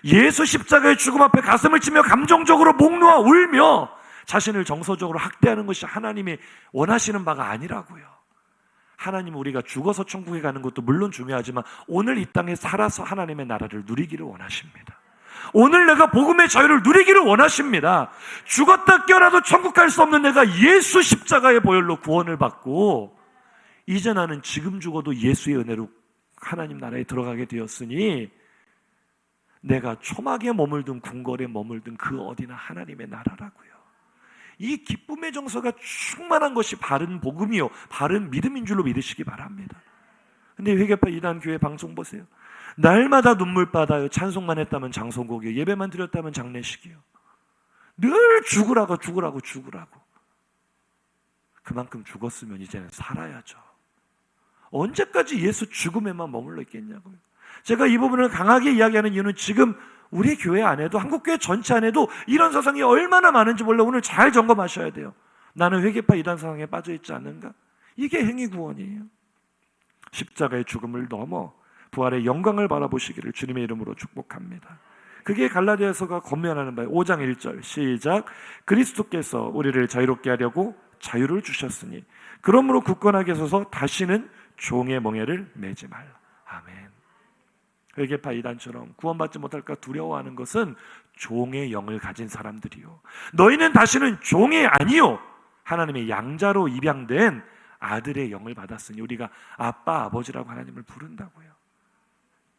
예수 십자가의 죽음 앞에 가슴을 치며 감정적으로 목 놓아 울며 자신을 정서적으로 학대하는 것이 하나님이 원하시는 바가 아니라고요. 하나님은 우리가 죽어서 천국에 가는 것도 물론 중요하지만 오늘 이 땅에 살아서 하나님의 나라를 누리기를 원하십니다. 오늘 내가 복음의 자유를 누리기를 원하십니다. 죽었다 깨어나도 천국 갈 수 없는 내가 예수 십자가의 보혈로 구원을 받고 이제 나는 지금 죽어도 예수의 은혜로 하나님 나라에 들어가게 되었으니 내가 초막에 머물든 궁궐에 머물든 그 어디나 하나님의 나라라고요. 이 기쁨의 정서가 충만한 것이 바른 복음이요, 바른 믿음인 줄로 믿으시기 바랍니다. 근데 회개파 이단 교회 방송 보세요. 날마다 눈물바다요, 찬송만 했다면 장송곡이요, 예배만 드렸다면 장례식이요. 늘 죽으라고. 그만큼 죽었으면 이제는 살아야죠. 언제까지 예수 죽음에만 머물러 있겠냐고요. 제가 이 부분을 강하게 이야기하는 이유는 지금 우리 교회 안에도, 한국교회 전체 안에도 이런 사상이 얼마나 많은지 몰라 오늘 잘 점검하셔야 돼요.
나는 회개파 이단 상황에 빠져 있지 않는가? 이게 행위 구원이에요. 십자가의 죽음을 넘어 부활의 영광을 바라보시기를 주님의 이름으로 축복합니다. 그게 갈라디아서가 권면하는 바예요. 5장 1절 시작. 그리스도께서 우리를 자유롭게 하려고 자유를 주셨으니 그러므로 굳건하게 서서 다시는 종의 멍에를 매지 말라. 아멘. 회개파 이단처럼 구원받지 못할까 두려워하는 것은 종의 영을 가진 사람들이요, 너희는 다시는 종이 아니요 하나님의 양자로 입양된 아들의 영을 받았으니 우리가 아빠 아버지라고 하나님을 부른다고요.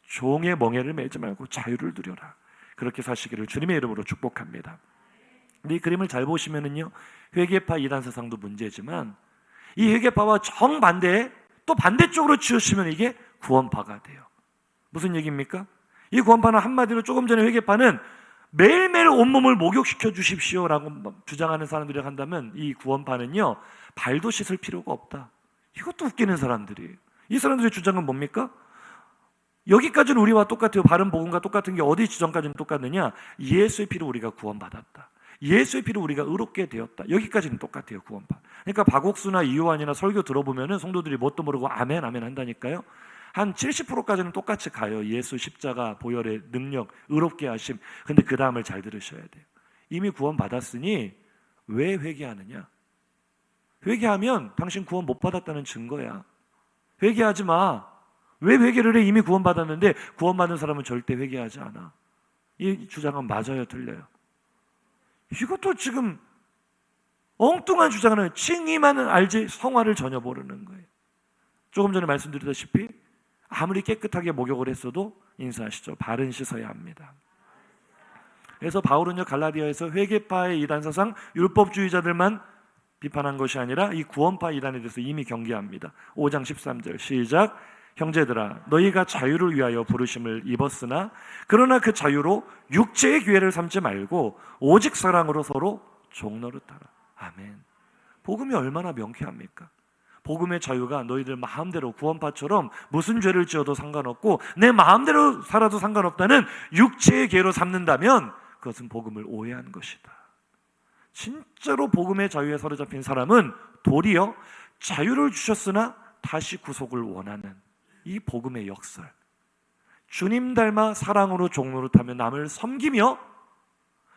종의 멍에를 매지 말고 자유를 누려라. 그렇게 사시기를 주님의 이름으로 축복합니다. 이 그림을 잘 보시면은요, 회개파 이단 세상도 문제지만 이 회개파와 정반대에 또 반대쪽으로 치우치면 이게 구원파가 돼요. 무슨 얘기입니까? 이 구원파는 한마디로 조금 전에 회개파는 매일매일 온몸을 목욕시켜 주십시오라고 주장하는 사람들이 한다면, 이 구원파는요, 발도 씻을 필요가 없다. 이것도 웃기는 사람들이에요. 이 사람들의 주장은 뭡니까? 여기까지는 우리와 똑같아요. 바른 복음과 똑같은 게 어디 지점까지는 똑같느냐? 예수의 피로 우리가 구원받았다. 예수의 피로 우리가 의롭게 되었다. 여기까지는 똑같아요, 구원파. 그러니까 박옥수나 이요한이나 설교 들어보면은 성도들이 뭣도 모르고 아멘 아멘 한다니까요. 한 70%까지는 똑같이 가요. 예수 십자가 보혈의 능력, 의롭게 하심. 근데 그 다음을 잘 들으셔야 돼요. 이미 구원받았으니 왜 회개하느냐? 회개하면 당신 구원 못 받았다는 증거야. 회개하지 마. 왜 회개를 해? 이미 구원받았는데. 구원받은 사람은 절대 회개하지 않아. 이 주장은 맞아요, 틀려요? 이것도 지금 엉뚱한 주장은 칭의만은 알지 성화를 전혀 모르는 거예요. 조금 전에 말씀드렸다시피 아무리 깨끗하게 목욕을 했어도 인사하시죠. 발은 씻어야 합니다. 그래서 바울은요, 갈라디아에서 회개파의 이단 사상, 율법주의자들만 비판한 것이 아니라 이 구원파 이단에 대해서 이미 경계합니다. 5장 13절 시작. 형제들아, 너희가 자유를 위하여 부르심을 입었으나 그러나 그 자유로 육체의 기회를 삼지 말고 오직 사랑으로 서로 종노릇하라. 아멘. 복음이 얼마나 명쾌합니까? 복음의 자유가 너희들 마음대로 구원파처럼 무슨 죄를 지어도 상관없고 내 마음대로 살아도 상관없다는 육체의 계로 삼는다면 그것은 복음을 오해한 것이다. 진짜로 복음의 자유에 사로잡힌 사람은 도리어 자유를 주셨으나 다시 구속을 원하는 이 복음의 역설, 주님 닮아 사랑으로 종노릇하며 남을 섬기며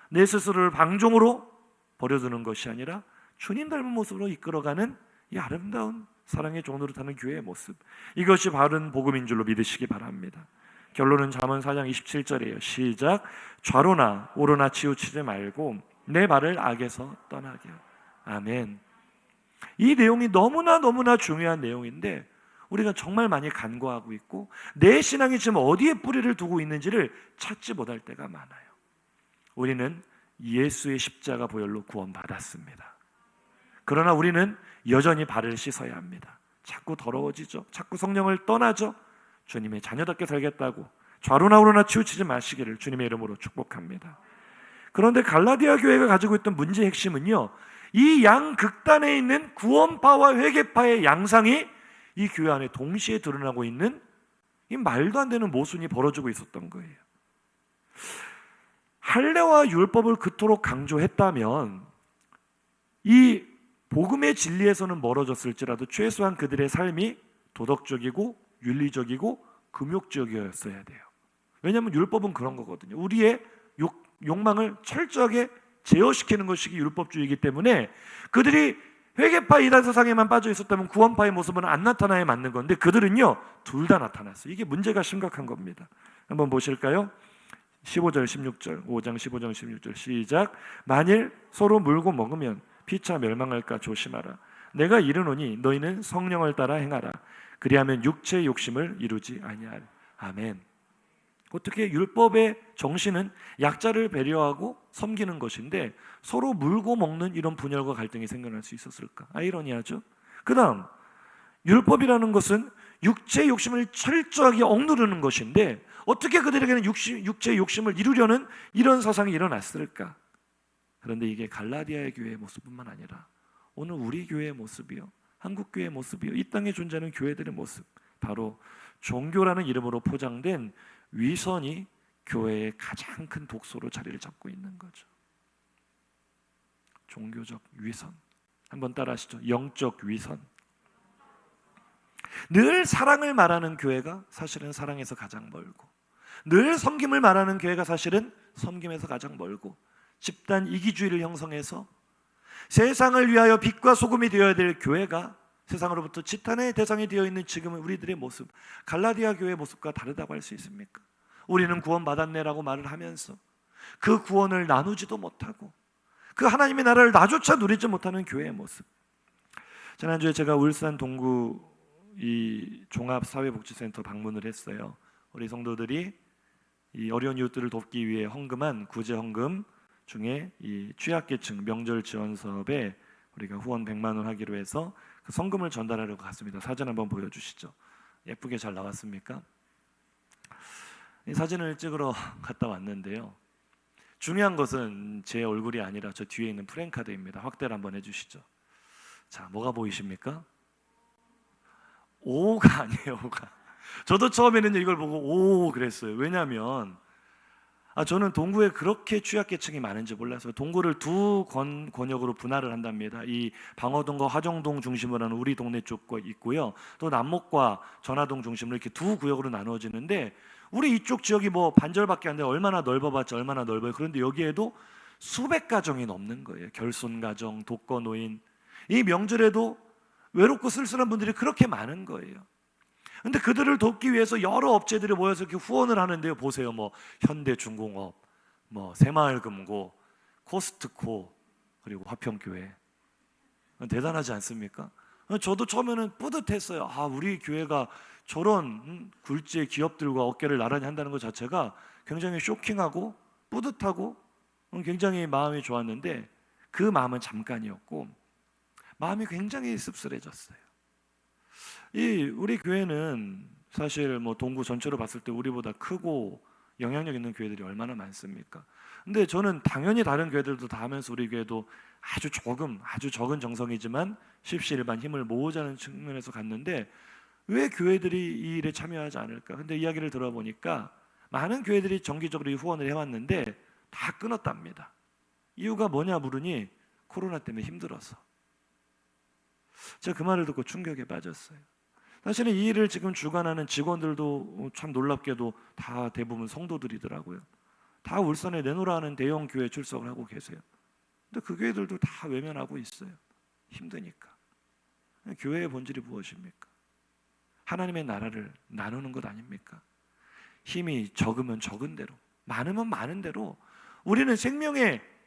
내 스스로를 방종으로 버려두는 것이 아니라 주님 닮은 모습으로 이끌어가는 이 아름다운 사랑의 종노릇하는 교회의 모습, 이것이 바른 복음인 줄로 믿으시기 바랍니다. 결론은 잠언 4장 27절이에요. 시작. 좌로나 우로나 치우치지 말고 내 발을 악에서 떠나게. 아멘. 이 내용이 너무나 중요한 내용인데 우리가 정말 많이 간과하고 있고 내 신앙이 지금 어디에 뿌리를 두고 있는지를 찾지 못할 때가 많아요. 우리는 예수의 십자가 보혈로 구원받았습니다. 그러나 우리는 여전히 발을 씻어야 합니다. 자꾸 더러워지죠. 자꾸 성령을 떠나죠. 주님의 자녀답게 살겠다고 좌로나 우로나 치우치지 마시기를 주님의 이름으로 축복합니다. 그런데 갈라디아 교회가 가지고 있던 문제의 핵심은요, 이 양극단에 있는 구원파와 회개파의 양상이 이 교회 안에 동시에 드러나고 있는 이 말도 안 되는 모순이 벌어지고 있었던 거예요. 할례와 율법을 그토록 강조했다면 이 복음의 진리에서는 멀어졌을지라도 최소한 그들의 삶이 도덕적이고 윤리적이고 금욕적이었어야 돼요. 왜냐하면 율법은 그런 거거든요. 우리의 욕망을 철저하게 제어시키는 것이 율법주의이기 때문에 그들이 회개파 이단 세상에만 빠져 있었다면 구원파의 모습은 안 나타나야 맞는 건데 그들은요, 둘 다 나타났어요. 이게 문제가 심각한 겁니다. 한번 보실까요? 15절 16절 5장 15절 16절 시작. 만일 서로 물고 먹으면 피차 멸망할까 조심하라. 내가 이르노니 너희는 성령을 따라 행하라. 그리하면 육체의 욕심을 이루지 아니하리. 아멘. 어떻게 율법의 정신은 약자를 배려하고 섬기는 것인데 서로 물고 먹는 이런 분열과 갈등이 생겨날 수 있었을까? 아이러니하죠. 그 다음, 율법이라는 것은 육체의 욕심을 철저하게 억누르는 것인데 어떻게 그들에게는 육체의 욕심을 이루려는 이런 사상이 일어났을까? 그런데 이게 갈라디아의 교회의 모습뿐만 아니라 오늘 우리 교회의 모습이요, 한국 교회의 모습이요, 이 땅에 존재하는 교회들의 모습, 바로 종교라는 이름으로 포장된 위선이 교회의 가장 큰 독소로 자리를 잡고 있는 거죠. 종교적 위선. 한번 따라하시죠. 영적 위선. 늘 사랑을 말하는 교회가 사실은 사랑에서 가장 멀고, 늘 섬김을 말하는 교회가 사실은 섬김에서 가장 멀고, 집단 이기주의를 형성해서 세상을 위하여 빛과 소금이 되어야 될 교회가 세상으로부터 지탄의 대상이 되어 있는 지금의 우리들의 모습, 갈라디아 교회의 모습과 다르다고 할 수 있습니까? 우리는 구원받았네라고 말을 하면서 그 구원을 나누지도 못하고 그 하나님의 나라를 나조차 누리지 못하는 교회의 모습. 지난주에 제가 울산 동구 이 종합사회복지센터 방문을 했어요. 우리 성도들이 이 어려운 이웃들을 돕기 위해 헌금한 구제 헌금 중에 이 취약계층 명절 지원 사업에 우리가 후원 100만 원 하기로 해서 그 성금을 전달하려고 갔습니다. 사진 한번 보여주시죠. 예쁘게 잘 나왔습니까? 이 사진을 찍으러 갔다 왔는데요. 중요한 것은 제 얼굴이 아니라 저 뒤에 있는 프랭카드입니다. 확대를 한번 해주시죠. 자, 뭐가 보이십니까? 오가 아니에요, 오가. 저도 처음에는 이걸 보고 오 그랬어요. 왜냐하면 저는 동구에 그렇게 취약계층이 많은지 몰라서 동구를 두 권역으로 분할을 한답니다. 이 방어동과 화정동 중심으로 하는 우리 동네 쪽과 있고요. 또 남목과 전화동 중심으로 이렇게 두 구역으로 나누어지는데 우리 이쪽 지역이 뭐 반절밖에 안 돼. 얼마나 넓어봤자 얼마나 넓어요. 그런데 여기에도 수백 가정이 넘는 거예요. 결손 가정, 독거 노인. 이 명절에도 외롭고 쓸쓸한 분들이 그렇게 많은 거예요. 근데 그들을 돕기 위해서 여러 업체들이 모여서 이렇게 후원을 하는데요. 보세요. 뭐 현대중공업, 뭐 새마을금고, 코스트코, 그리고 화평교회. 대단하지 않습니까? 저도 처음에는 뿌듯했어요. 우리 교회가 저런 굴지의 기업들과 어깨를 나란히 한다는 것 자체가 굉장히 쇼킹하고 뿌듯하고 굉장히 마음이 좋았는데 그 마음은 잠깐이었고 마음이 굉장히 씁쓸해졌어요. 우리 교회는 사실 뭐 동구 전체로 봤을 때 우리보다 크고 영향력 있는 교회들이 얼마나 많습니까? 근데 저는 당연히 다른 교회들도 다 하면서 우리 교회도 아주 적은 정성이지만 십시일반 힘을 모으자는 측면에서 갔는데 왜 교회들이 이 일에 참여하지 않을까? 근데 이야기를 들어보니까 많은 교회들이 정기적으로 후원을 해왔는데 다 끊었답니다. 이유가 뭐냐 물으니 코로나 때문에 힘들어서. 제가 그 말을 듣고 충격에 빠졌어요. 사실은 이 일을 지금 주관하는 직원들도 참 놀랍게도 다 대부분 성도들이더라고요. 다 울산에 내노라 하는 대형 교회 출석을 하고 계세요. 근데 그 교회들도 다 외면하고 있어요. 힘드니까. 교회의 본질이 무엇입니까? 하나님의 나라를 나누는 것 아닙니까? 힘이 적으면 적은 대로, 많으면 많은 대로 우리는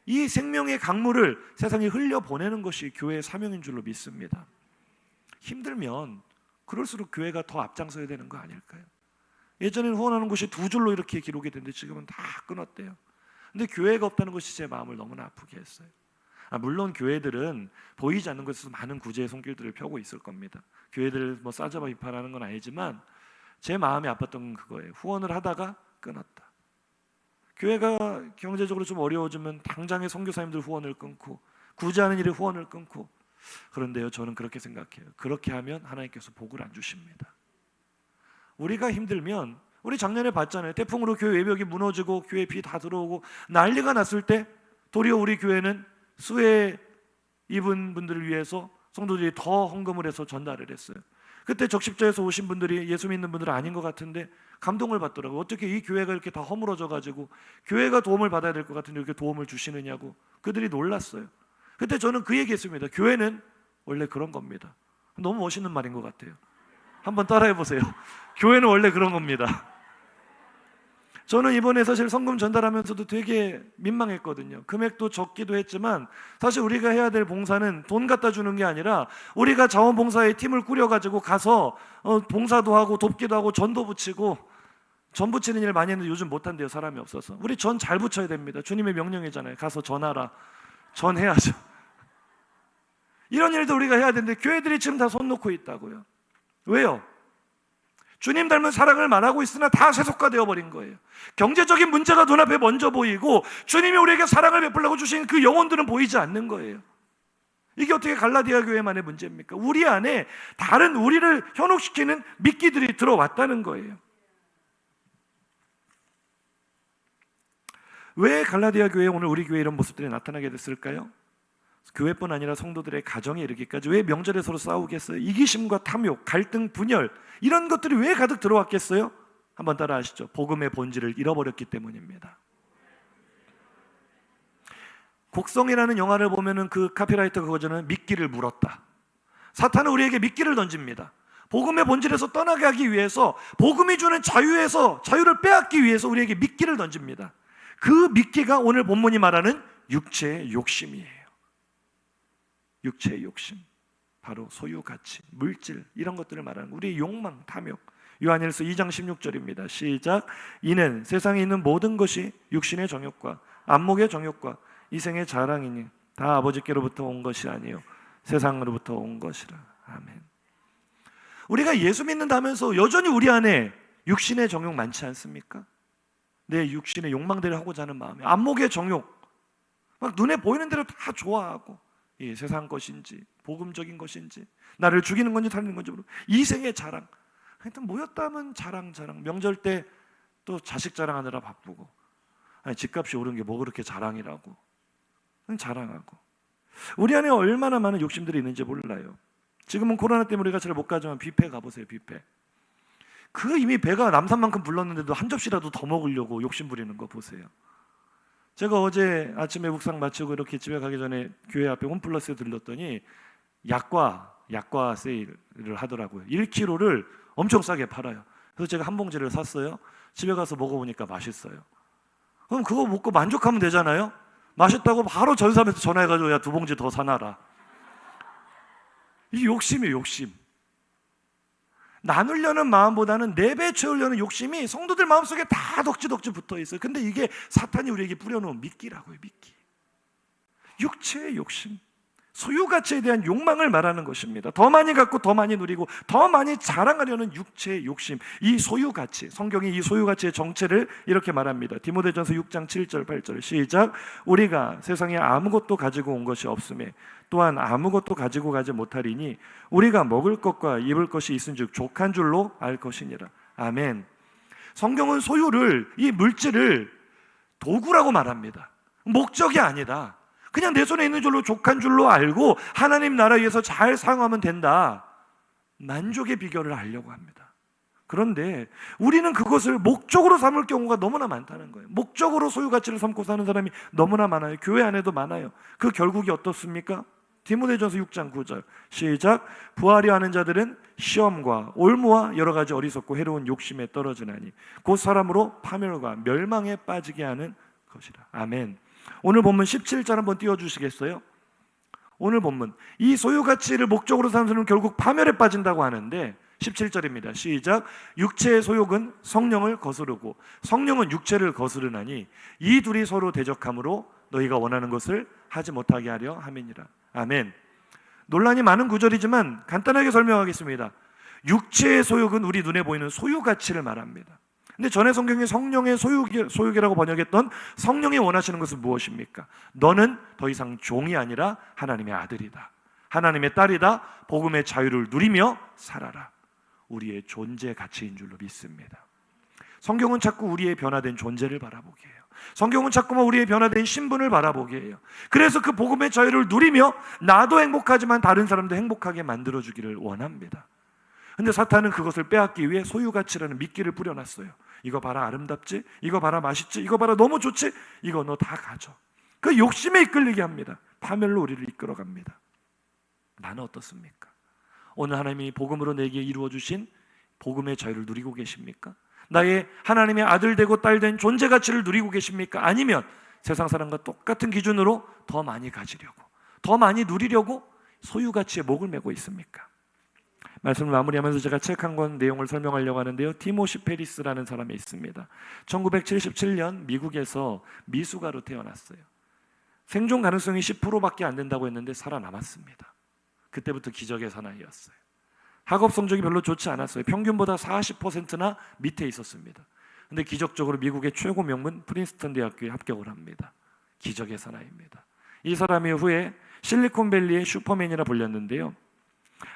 이 생명의 강물을 세상에 흘려보내는 것이 교회의 사명인 줄로 믿습니다. 힘들면 그럴수록 교회가 더 앞장서야 되는 거 아닐까요? 예전에는 후원하는 곳이 2줄로 이렇게 기록이 됐는데 지금은 다 끊었대요. 근데 교회가 없다는 것이 제 마음을 너무나 아프게 했어요. 물론 교회들은 보이지 않는 곳에서 많은 구제의 손길들을 펴고 있을 겁니다. 교회들을 뭐 싸잡아 비판하는 건 아니지만 제 마음이 아팠던 건 그거예요. 후원을 하다가 끊었다. 교회가 경제적으로 좀 어려워지면 당장의 선교사님들 후원을 끊고 구제하는 일에 후원을 끊고. 그런데요, 저는 그렇게 생각해요. 그렇게 하면 하나님께서 복을 안 주십니다. 우리가 힘들면, 우리 작년에 봤잖아요. 태풍으로 교회 외벽이 무너지고 교회 비 다 들어오고 난리가 났을 때 도리어 우리 교회는 수해 입은 분들을 위해서 성도들이 더 헌금을 해서 전달을 했어요. 그때 적십자에서 오신 분들이 예수 믿는 분들은 아닌 것 같은데 감동을 받더라고요. 어떻게 이 교회가 이렇게 다 허물어져 가지고 교회가 도움을 받아야 될 것 같은데 이렇게 도움을 주시느냐고 그들이 놀랐어요. 그때 저는 그 얘기했습니다. 교회는 원래 그런 겁니다. 너무 멋있는 말인 것 같아요. 한번 따라해 보세요. 교회는 원래 그런 겁니다. 저는 이번에 사실 성금 전달하면서도 되게 민망했거든요. 금액도 적기도 했지만 사실 우리가 해야 될 봉사는 돈 갖다 주는 게 아니라 우리가 자원봉사의 팀을 꾸려가지고 가서 봉사도 하고 돕기도 하고 전도 붙이고, 전 붙이는 일 많이 했는데 요즘 못한대요. 사람이 없어서. 우리 전 잘 붙여야 됩니다. 주님의 명령이잖아요. 가서 전하라. 전해야죠. 이런 일도 우리가 해야 되는데 교회들이 지금 다 손 놓고 있다고요. 왜요? 주님 닮은 사랑을 말하고 있으나 다 세속화되어 버린 거예요. 경제적인 문제가 눈앞에 먼저 보이고 주님이 우리에게 사랑을 베풀려고 주신 그 영혼들은 보이지 않는 거예요. 이게 어떻게 갈라디아 교회만의 문제입니까? 우리 안에 다른 우리를 현혹시키는 미끼들이 들어왔다는 거예요. 왜 갈라디아 교회에 오늘 우리 교회 이런 모습들이 나타나게 됐을까요? 교회뿐 아니라 성도들의 가정에 이르기까지 왜 명절에 서로 싸우겠어요? 이기심과 탐욕, 갈등, 분열 이런 것들이 왜 가득 들어왔겠어요? 한번 따라 하시죠. 복음의 본질을 잃어버렸기 때문입니다. 곡성이라는 영화를 보면은 그 카피라이터가 그거잖아요. 미끼를 물었다. 사탄은 우리에게 미끼를 던집니다. 복음의 본질에서 떠나게 하기 위해서, 복음이 주는 자유에서 자유를 빼앗기 위해서 우리에게 미끼를 던집니다. 그 미끼가 오늘 본문이 말하는 육체의 욕심이에요. 육체의 욕심, 바로 소유, 가치, 물질 이런 것들을 말하는 우리의 욕망, 탐욕. 요한일서 2장 16절입니다. 시작. 이는 세상에 있는 모든 것이 육신의 정욕과 안목의 정욕과 이생의 자랑이니 다 아버지께로부터 온 것이 아니요 세상으로부터 온 것이라. 아멘. 우리가 예수 믿는다면서 여전히 우리 안에 육신의 정욕 많지 않습니까? 내 육신의 욕망대로 하고자 하는 마음에, 안목의 정욕, 막 눈에 보이는 대로 다 좋아하고, 이 세상 것인지 복음적인 것인지 나를 죽이는 건지 살리는 건지 모르고 이생의 자랑. 하여튼 모였다면 자랑. 명절 때 또 자식 자랑하느라 바쁘고, 아니, 집값이 오른 게 뭐 그렇게 자랑이라고. 자랑하고. 우리 안에 얼마나 많은 욕심들이 있는지 몰라요. 지금은 코로나 때문에 우리가 잘 못 가지만 뷔페 가보세요. 뷔페. 그 이미 배가 남산만큼 불렀는데도 한 접시라도 더 먹으려고 욕심 부리는 거 보세요. 제가 어제 아침에 묵상 마치고 이렇게 집에 가기 전에 교회 앞에 홈플러스에 들렀더니 약과 세일을 하더라고요. 1kg를 엄청 싸게 팔아요. 그래서 제가 한 봉지를 샀어요. 집에 가서 먹어보니까 맛있어요. 그럼 그거 먹고 만족하면 되잖아요. 맛있다고 바로 전사하면서 전화해가지고 야 2봉지 더 사놔라. 이 욕심이에요. 욕심. 나누려는 마음보다는 4배 채우려는 욕심이 성도들 마음속에 다 덕지덕지 붙어있어요. 근데 이게 사탄이 우리에게 뿌려놓은 미끼라고요. 미끼. 육체의 욕심, 소유가치에 대한 욕망을 말하는 것입니다. 더 많이 갖고 더 많이 누리고 더 많이 자랑하려는 육체의 욕심, 이 소유가치. 성경이 이 소유가치의 정체를 이렇게 말합니다. 디모데전서 6장 7절 8절 시작. 우리가 세상에 아무것도 가지고 온 것이 없음에 또한 아무것도 가지고 가지 못하리니 우리가 먹을 것과 입을 것이 있은즉 족한 줄로 알 것이니라. 아멘. 성경은 소유를, 이 물질을 도구라고 말합니다. 목적이 아니다. 그냥 내 손에 있는 줄로 족한 줄로 알고 하나님 나라 위해서 잘 사용하면 된다. 만족의 비결을 알려고 합니다. 그런데 우리는 그것을 목적으로 삼을 경우가 너무나 많다는 거예요. 목적으로 소유가치를 삼고 사는 사람이 너무나 많아요. 교회 안에도 많아요. 그 결국이 어떻습니까? 디모데전서 6장 9절 시작. 부하려 하는 자들은 시험과 올무와 여러 가지 어리석고 해로운 욕심에 떨어지나니 곧 사람으로 파멸과 멸망에 빠지게 하는 것이라. 아멘. 오늘 본문 17절 한번 띄워주시겠어요? 오늘 본문, 이 소유가치를 목적으로 사는 사람은 결국 파멸에 빠진다고 하는데 17절입니다. 시작. 육체의 소욕은 성령을 거스르고 성령은 육체를 거스르나니 이 둘이 서로 대적함으로 너희가 원하는 것을 하지 못하게 하려 함이니라. 아멘. 논란이 많은 구절이지만 간단하게 설명하겠습니다. 육체의 소욕은 우리 눈에 보이는 소유가치를 말합니다. 근데 전에 성경에 성령의 소유기라고 번역했던 성령이 원하시는 것은 무엇입니까? 너는 더 이상 종이 아니라 하나님의 아들이다. 하나님의 딸이다. 복음의 자유를 누리며 살아라. 우리의 존재 가치인 줄로 믿습니다. 성경은 자꾸 우리의 변화된 존재를 바라보게 해요. 성경은 자꾸만 우리의 변화된 신분을 바라보게 해요. 그래서 그 복음의 자유를 누리며 나도 행복하지만 다른 사람도 행복하게 만들어주기를 원합니다. 근데 사탄은 그것을 빼앗기 위해 소유가치라는 미끼를 뿌려놨어요. 이거 봐라 아름답지? 이거 봐라 맛있지? 이거 봐라 너무 좋지? 이거 너 다 가져. 그 욕심에 이끌리게 합니다. 파멸로 우리를 이끌어갑니다. 나는 어떻습니까? 오늘 하나님이 복음으로 내게 이루어주신 복음의 자유를 누리고 계십니까? 나의 하나님의 아들 되고 딸 된 존재 가치를 누리고 계십니까? 아니면 세상 사람과 똑같은 기준으로 더 많이 가지려고, 더 많이 누리려고 소유가치에 목을 메고 있습니까? 말씀을 마무리하면서 제가 책 한 권 내용을 설명하려고 하는데요. 티모시 페리스라는 사람이 있습니다. 1977년 미국에서 미숙아로 태어났어요. 생존 가능성이 10%밖에 안 된다고 했는데 살아남았습니다. 그때부터 기적의 사나이였어요. 학업 성적이 별로 좋지 않았어요. 평균보다 40%나 밑에 있었습니다. 근데 기적적으로 미국의 최고 명문 프린스턴 대학교에 합격을 합니다. 기적의 사나이입니다. 이 사람이 후에 실리콘밸리의 슈퍼맨이라 불렸는데요.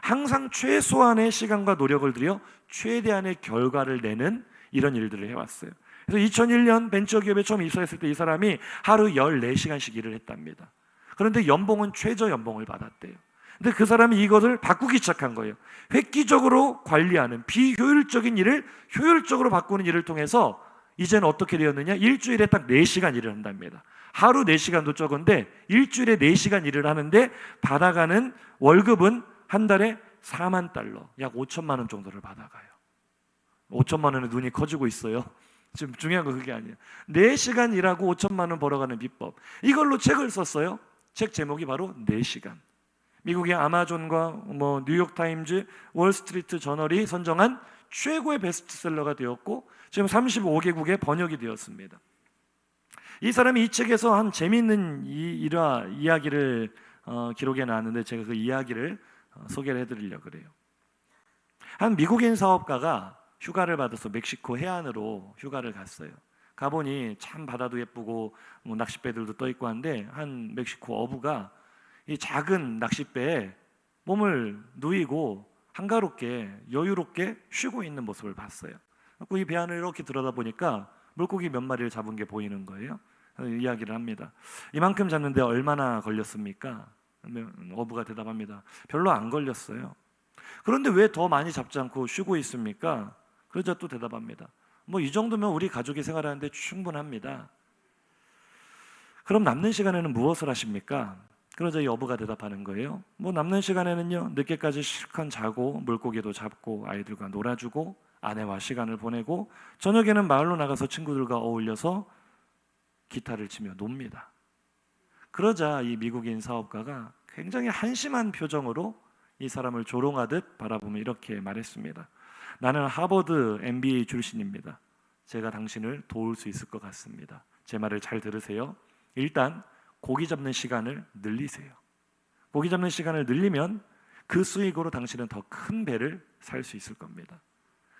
항상 최소한의 시간과 노력을 들여 최대한의 결과를 내는 이런 일들을 해왔어요. 그래서 2001년 벤처기업에 처음 입사했을 때 이 사람이 하루 14시간씩 일을 했답니다. 그런데 연봉은 최저 연봉을 받았대요. 근데 그 사람이 이것을 바꾸기 시작한 거예요. 획기적으로 관리하는 비효율적인 일을 효율적으로 바꾸는 일을 통해서 이제는 어떻게 되었느냐? 일주일에 딱 4시간 일을 한답니다. 하루 4시간도 적은데 일주일에 4시간 일을 하는데 받아가는 월급은 한 달에 4만 달러, 약 5천만 원 정도를 받아가요. 5천만 원에 눈이 커지고 있어요. 지금 중요한 거 그게 아니에요. 4시간 일하고 5천만 원 벌어가는 비법. 이걸로 책을 썼어요. 책 제목이 바로 4시간. 미국의 아마존과 뉴욕타임즈, 월스트리트 저널이 선정한 최고의 베스트셀러가 되었고 지금 35개국에 번역이 되었습니다. 이 사람이 이 책에서 한 재미있는 이야기를 기록해 놨는데 제가 그 이야기를 소개를 해드리려고 그래요. 한 미국인 사업가가 휴가를 받아서 멕시코 해안으로 휴가를 갔어요. 가보니 참 바다도 예쁘고 낚싯배들도 떠 있고 한데 한 멕시코 어부가 이 작은 낚싯배에 몸을 누이고 한가롭게 여유롭게 쉬고 있는 모습을 봤어요. 이 배 안을 이렇게 들여다보니까 물고기 몇 마리를 잡은 게 보이는 거예요. 이야기를 합니다. 이만큼 잡는데 얼마나 걸렸습니까? 어부가 대답합니다. 별로 안 걸렸어요. 그런데 왜 더 많이 잡지 않고 쉬고 있습니까? 그러자 또 대답합니다. 이 정도면 우리 가족이 생활하는데 충분합니다. 그럼 남는 시간에는 무엇을 하십니까? 그러자 이 어부가 대답하는 거예요. 남는 시간에는요, 늦게까지 실컷 자고 물고기도 잡고 아이들과 놀아주고 아내와 시간을 보내고 저녁에는 마을로 나가서 친구들과 어울려서 기타를 치며 놉니다. 그러자 이 미국인 사업가가 굉장히 한심한 표정으로 이 사람을 조롱하듯 바라보며 이렇게 말했습니다. 나는 하버드 MBA 출신입니다. 제가 당신을 도울 수 있을 것 같습니다. 제 말을 잘 들으세요. 일단 고기 잡는 시간을 늘리세요. 고기 잡는 시간을 늘리면 그 수익으로 당신은 더 큰 배를 살 수 있을 겁니다.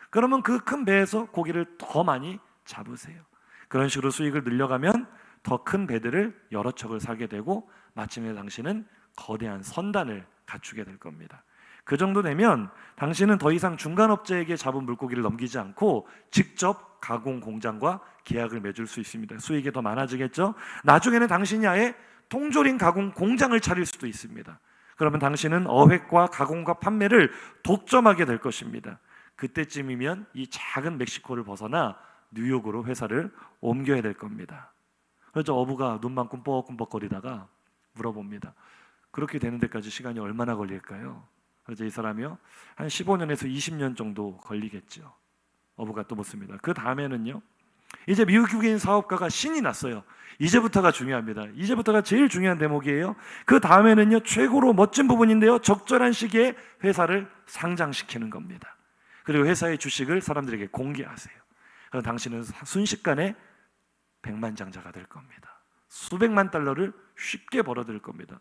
그러면 그 큰 배에서 고기를 더 많이 잡으세요. 그런 식으로 수익을 늘려가면 더 큰 배들을 여러 척을 사게 되고 마침내 당신은 거대한 선단을 갖추게 될 겁니다. 그 정도 되면 당신은 더 이상 중간업자에게 잡은 물고기를 넘기지 않고 직접 가공 공장과 계약을 맺을 수 있습니다. 수익이 더 많아지겠죠? 나중에는 당신이 아예 통조림 가공 공장을 차릴 수도 있습니다. 그러면 당신은 어획과 가공과 판매를 독점하게 될 것입니다. 그때쯤이면 이 작은 멕시코를 벗어나 뉴욕으로 회사를 옮겨야 될 겁니다. 그래서 어부가 눈만 꿈뻑꿈뻑거리다가 물어봅니다. 그렇게 되는 데까지 시간이 얼마나 걸릴까요? 그래서 이 사람이요, 한 15년에서 20년 정도 걸리겠죠. 어부가 또 묻습니다. 그 다음에는요, 이제 미국인 사업가가 신이 났어요. 이제부터가 중요합니다. 이제부터가 제일 중요한 대목이에요. 그 다음에는요, 최고로 멋진 부분인데요, 적절한 시기에 회사를 상장시키는 겁니다. 그리고 회사의 주식을 사람들에게 공개하세요. 그럼 당신은 순식간에 백만장자가 될 겁니다. 수백만 달러를 쉽게 벌어들일 겁니다.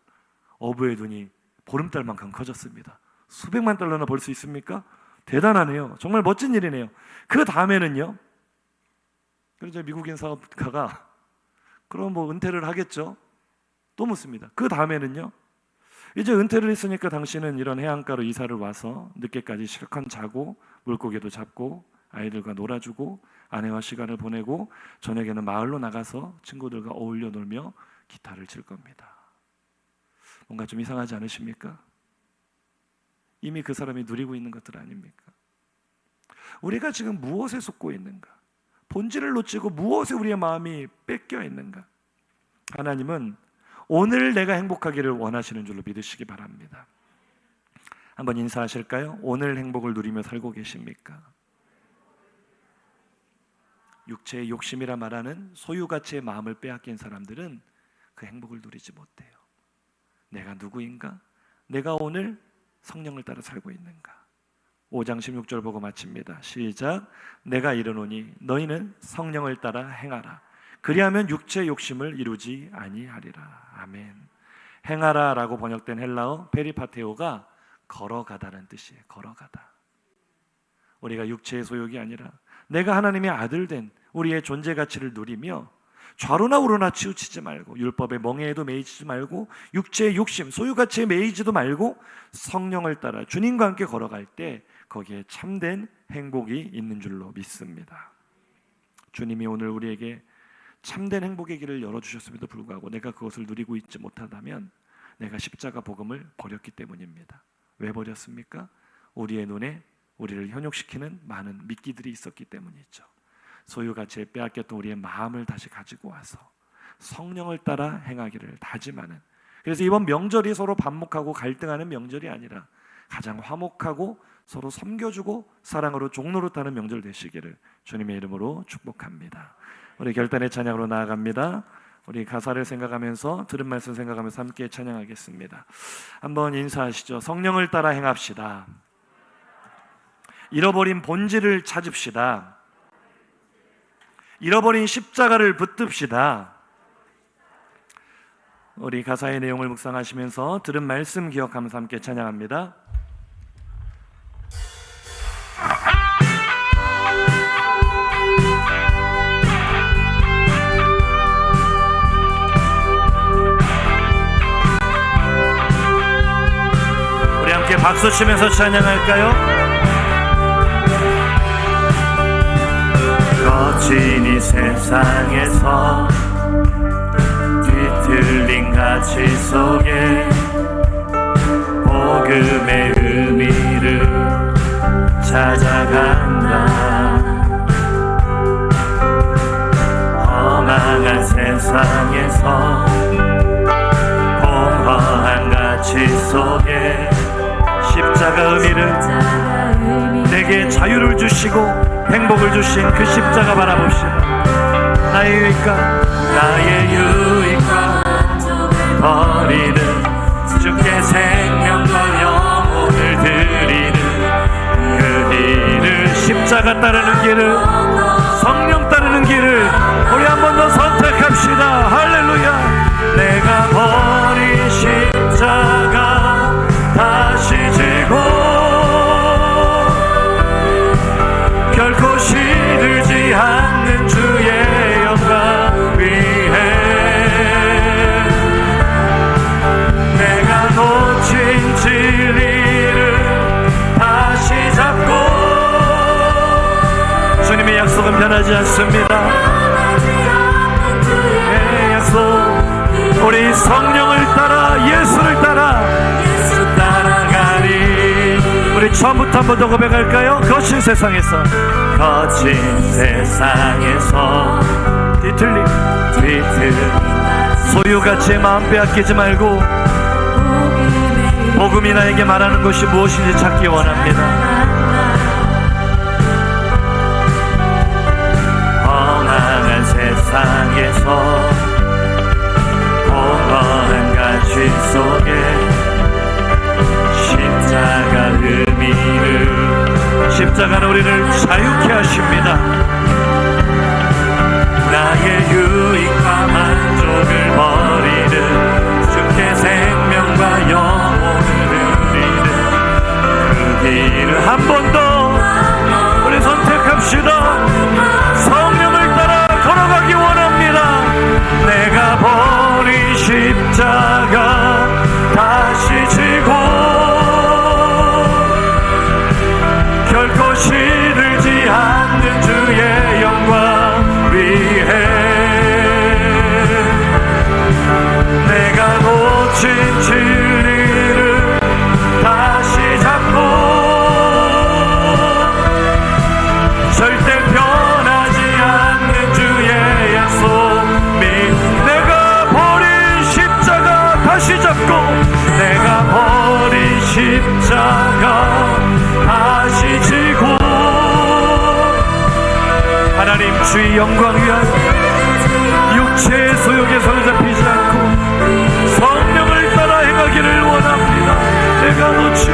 어부의 눈이 보름달만큼 커졌습니다. 수백만 달러나 벌 수 있습니까? 대단하네요. 정말 멋진 일이네요. 그 다음에는요, 그래서 미국인 사업가가 그럼 은퇴를 하겠죠? 또 묻습니다. 그 다음에는요, 이제 은퇴를 했으니까 당신은 이런 해안가로 이사를 와서 늦게까지 실컷 자고 물고기도 잡고 아이들과 놀아주고 아내와 시간을 보내고 저녁에는 마을로 나가서 친구들과 어울려 놀며 기타를 칠 겁니다. 뭔가 좀 이상하지 않으십니까? 이미 그 사람이 누리고 있는 것들 아닙니까? 우리가 지금 무엇에 속고 있는가? 본질을 놓치고 무엇에 우리의 마음이 뺏겨 있는가? 하나님은 오늘 내가 행복하기를 원하시는 줄로 믿으시기 바랍니다. 한번 인사하실까요? 오늘 행복을 누리며 살고 계십니까? 육체의 욕심이라 말하는 소유가치의 마음을 빼앗긴 사람들은 그 행복을 누리지 못해요. 내가 누구인가? 내가 오늘 성령을 따라 살고 있는가? 5장 16절 보고 마칩니다. 시작. 내가 이르노니 너희는 성령을 따라 행하라. 그리하면 육체의 욕심을 이루지 아니하리라. 아멘. 행하라라고 번역된 헬라어 페리파테오가 걸어가다는 뜻이에요. 걸어가다. 우리가 육체의 소욕이 아니라 내가 하나님의 아들 된 우리의 존재 가치를 누리며 좌로나 우로나 치우치지 말고 율법의 멍에에도 매이지 말고 육체의 욕심, 소유가치에 매이지도 말고 성령을 따라 주님과 함께 걸어갈 때 거기에 참된 행복이 있는 줄로 믿습니다. 주님이 오늘 우리에게 참된 행복의 길을 열어주셨음에도 불구하고 내가 그것을 누리고 있지 못하다면 내가 십자가 복음을 버렸기 때문입니다. 왜 버렸습니까? 우리의 눈에 우리를 현혹시키는 많은 미끼들이 있었기 때문이죠. 소유가치에 빼앗겼던 우리의 마음을 다시 가지고 와서 성령을 따라 행하기를 다짐하는, 그래서 이번 명절이 서로 반목하고 갈등하는 명절이 아니라 가장 화목하고 서로 섬겨주고 사랑으로 종노릇하는 명절 되시기를 주님의 이름으로 축복합니다. 우리 결단의 찬양으로 나아갑니다. 우리 가사를 생각하면서 들은 말씀 생각하면서 함께 찬양하겠습니다. 한번 인사하시죠. 성령을 따라 행합시다. 잃어버린 본질을 찾읍시다. 잃어버린 십자가를 붙듭시다. 우리 가사의 내용을 묵상하시면서 들은 말씀 기억하면서 함께 찬양합니다. 우리 함께 박수 치면서 찬양할까요? 거친 이 세상에서 뒤틀린 가치 속에 복음의 의미를 찾아간다. 험한 세상에서 공허한 가치 속에 십자가 의미를, 내게 자유를 주시고 행복을 주신 그 십자가 바라봅시다. 나의 유익과 버리는 주께 생명과 영혼을 드리는 그 길을, 십자가 따르는 길을, 성령 따르는 길을 우리 한 번 더 선택합시다. 할렐루야. 내가 버린 십자가 다시 지고 결코 시들지 않는 주의 영광 위해 내가 놓친 진리를 다시 잡고, 주님의 약속은 변하지 않습니다. 내 약속, 우리 성령을 따라 예수를 따라 따라가리. 우리 처음부터 한 번 더 고백할까요? 거친 세상에서 뒤틀린 소유가치에 마음 빼앗기지 말고 복음이 나에게 말하는 것이 무엇인지 찾기 원합니다. 험한 세상에서 공허한 가치 속에 십자가 의미를, 십자가는 우리를 자유케 하십니다. 나의 유익과 만족을 버리는 주께 생명과 영혼을 드리는 그 길을 한 번 더 우리 선택합시다. 성령을 따라 걸어가기 원합니다. 내가 버린 십자가 다시 지고 결코 시들지 않는 주의 영광 위해 내가 놓친 진리를 다시 잡고 절대 변하지 않는 주의 약속 내가 버린 십자가 다시 잡고 내가 버린 십자가 다시 지고 하나님 주의 영광 위한 육체의 소욕에 사로잡히지 않고 성령을 따라 행하기를 원합니다. 내가 놓친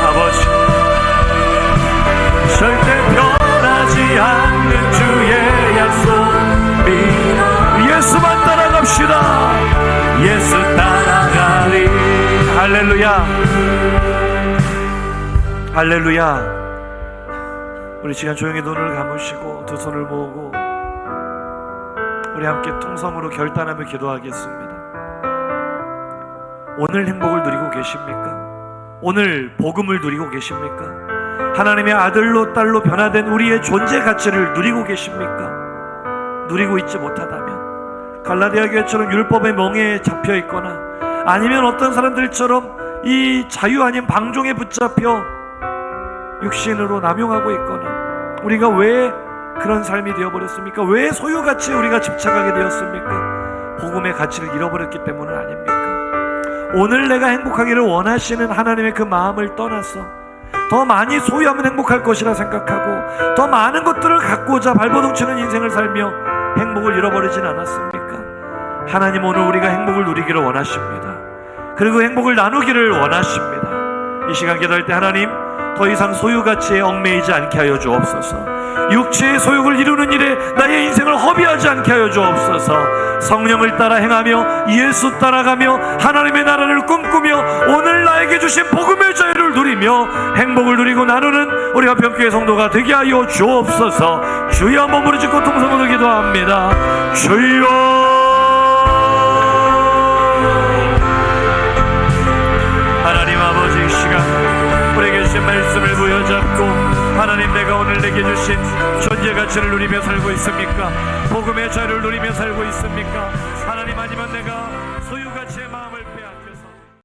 아버지 절대 변하지 않는 주의 약속 예수만 따라갑시다. 예수 따라가리. 할렐루야 할렐루야. 우리 시간 조용히 눈을 감으시고 두 손을 모으고 우리 함께 통성으로 결단하며 기도하겠습니다. 오늘 행복을 누리고 계십니까? 오늘 복음을 누리고 계십니까? 하나님의 아들로 딸로 변화된 우리의 존재 가치를 누리고 계십니까? 누리고 있지 못하다면 갈라디아 교회처럼 율법의 멍에에 잡혀 있거나 아니면 어떤 사람들처럼 이 자유 아닌 방종에 붙잡혀 육신으로 남용하고 있거나 우리가 왜 그런 삶이 되어버렸습니까? 왜 소유가치에 우리가 집착하게 되었습니까? 복음의 가치를 잃어버렸기 때문은 아닙니까? 오늘 내가 행복하기를 원하시는 하나님의 그 마음을 떠나서 더 많이 소유하면 행복할 것이라 생각하고 더 많은 것들을 갖고자 발버둥 치는 인생을 살며 행복을 잃어버리진 않았습니까? 하나님 오늘 우리가 행복을 누리기를 원하십니다. 그리고 그 행복을 나누기를 원하십니다. 이 시간 기도할 때 하나님 더 이상 소유가치에 얽매이지 않게 하여 주옵소서. 육체의 소욕을 이루는 일에 나의 인생을 허비하지 않게 하여 주옵소서. 성령을 따라 행하며 예수 따라가며 하나님의 나라를 꿈꾸며 오늘 나에게 주신 복음의 자유를 누리며 행복을 누리고 나누는 우리 화평교회 성도가 되게 하여 주옵소서. 주여 몸으로 짓고 통성으로 기도합니다. 주여 하나님 아버지 이 시간 우리에게 주신 말씀을 부여잡고 하나님 내가 오늘 내게 주신 존재 가치를 누리며 살고 있습니까? 복음의 자유를 누리며 살고 있습니까? 하나님 아니면 내가 소유 가치의 마음을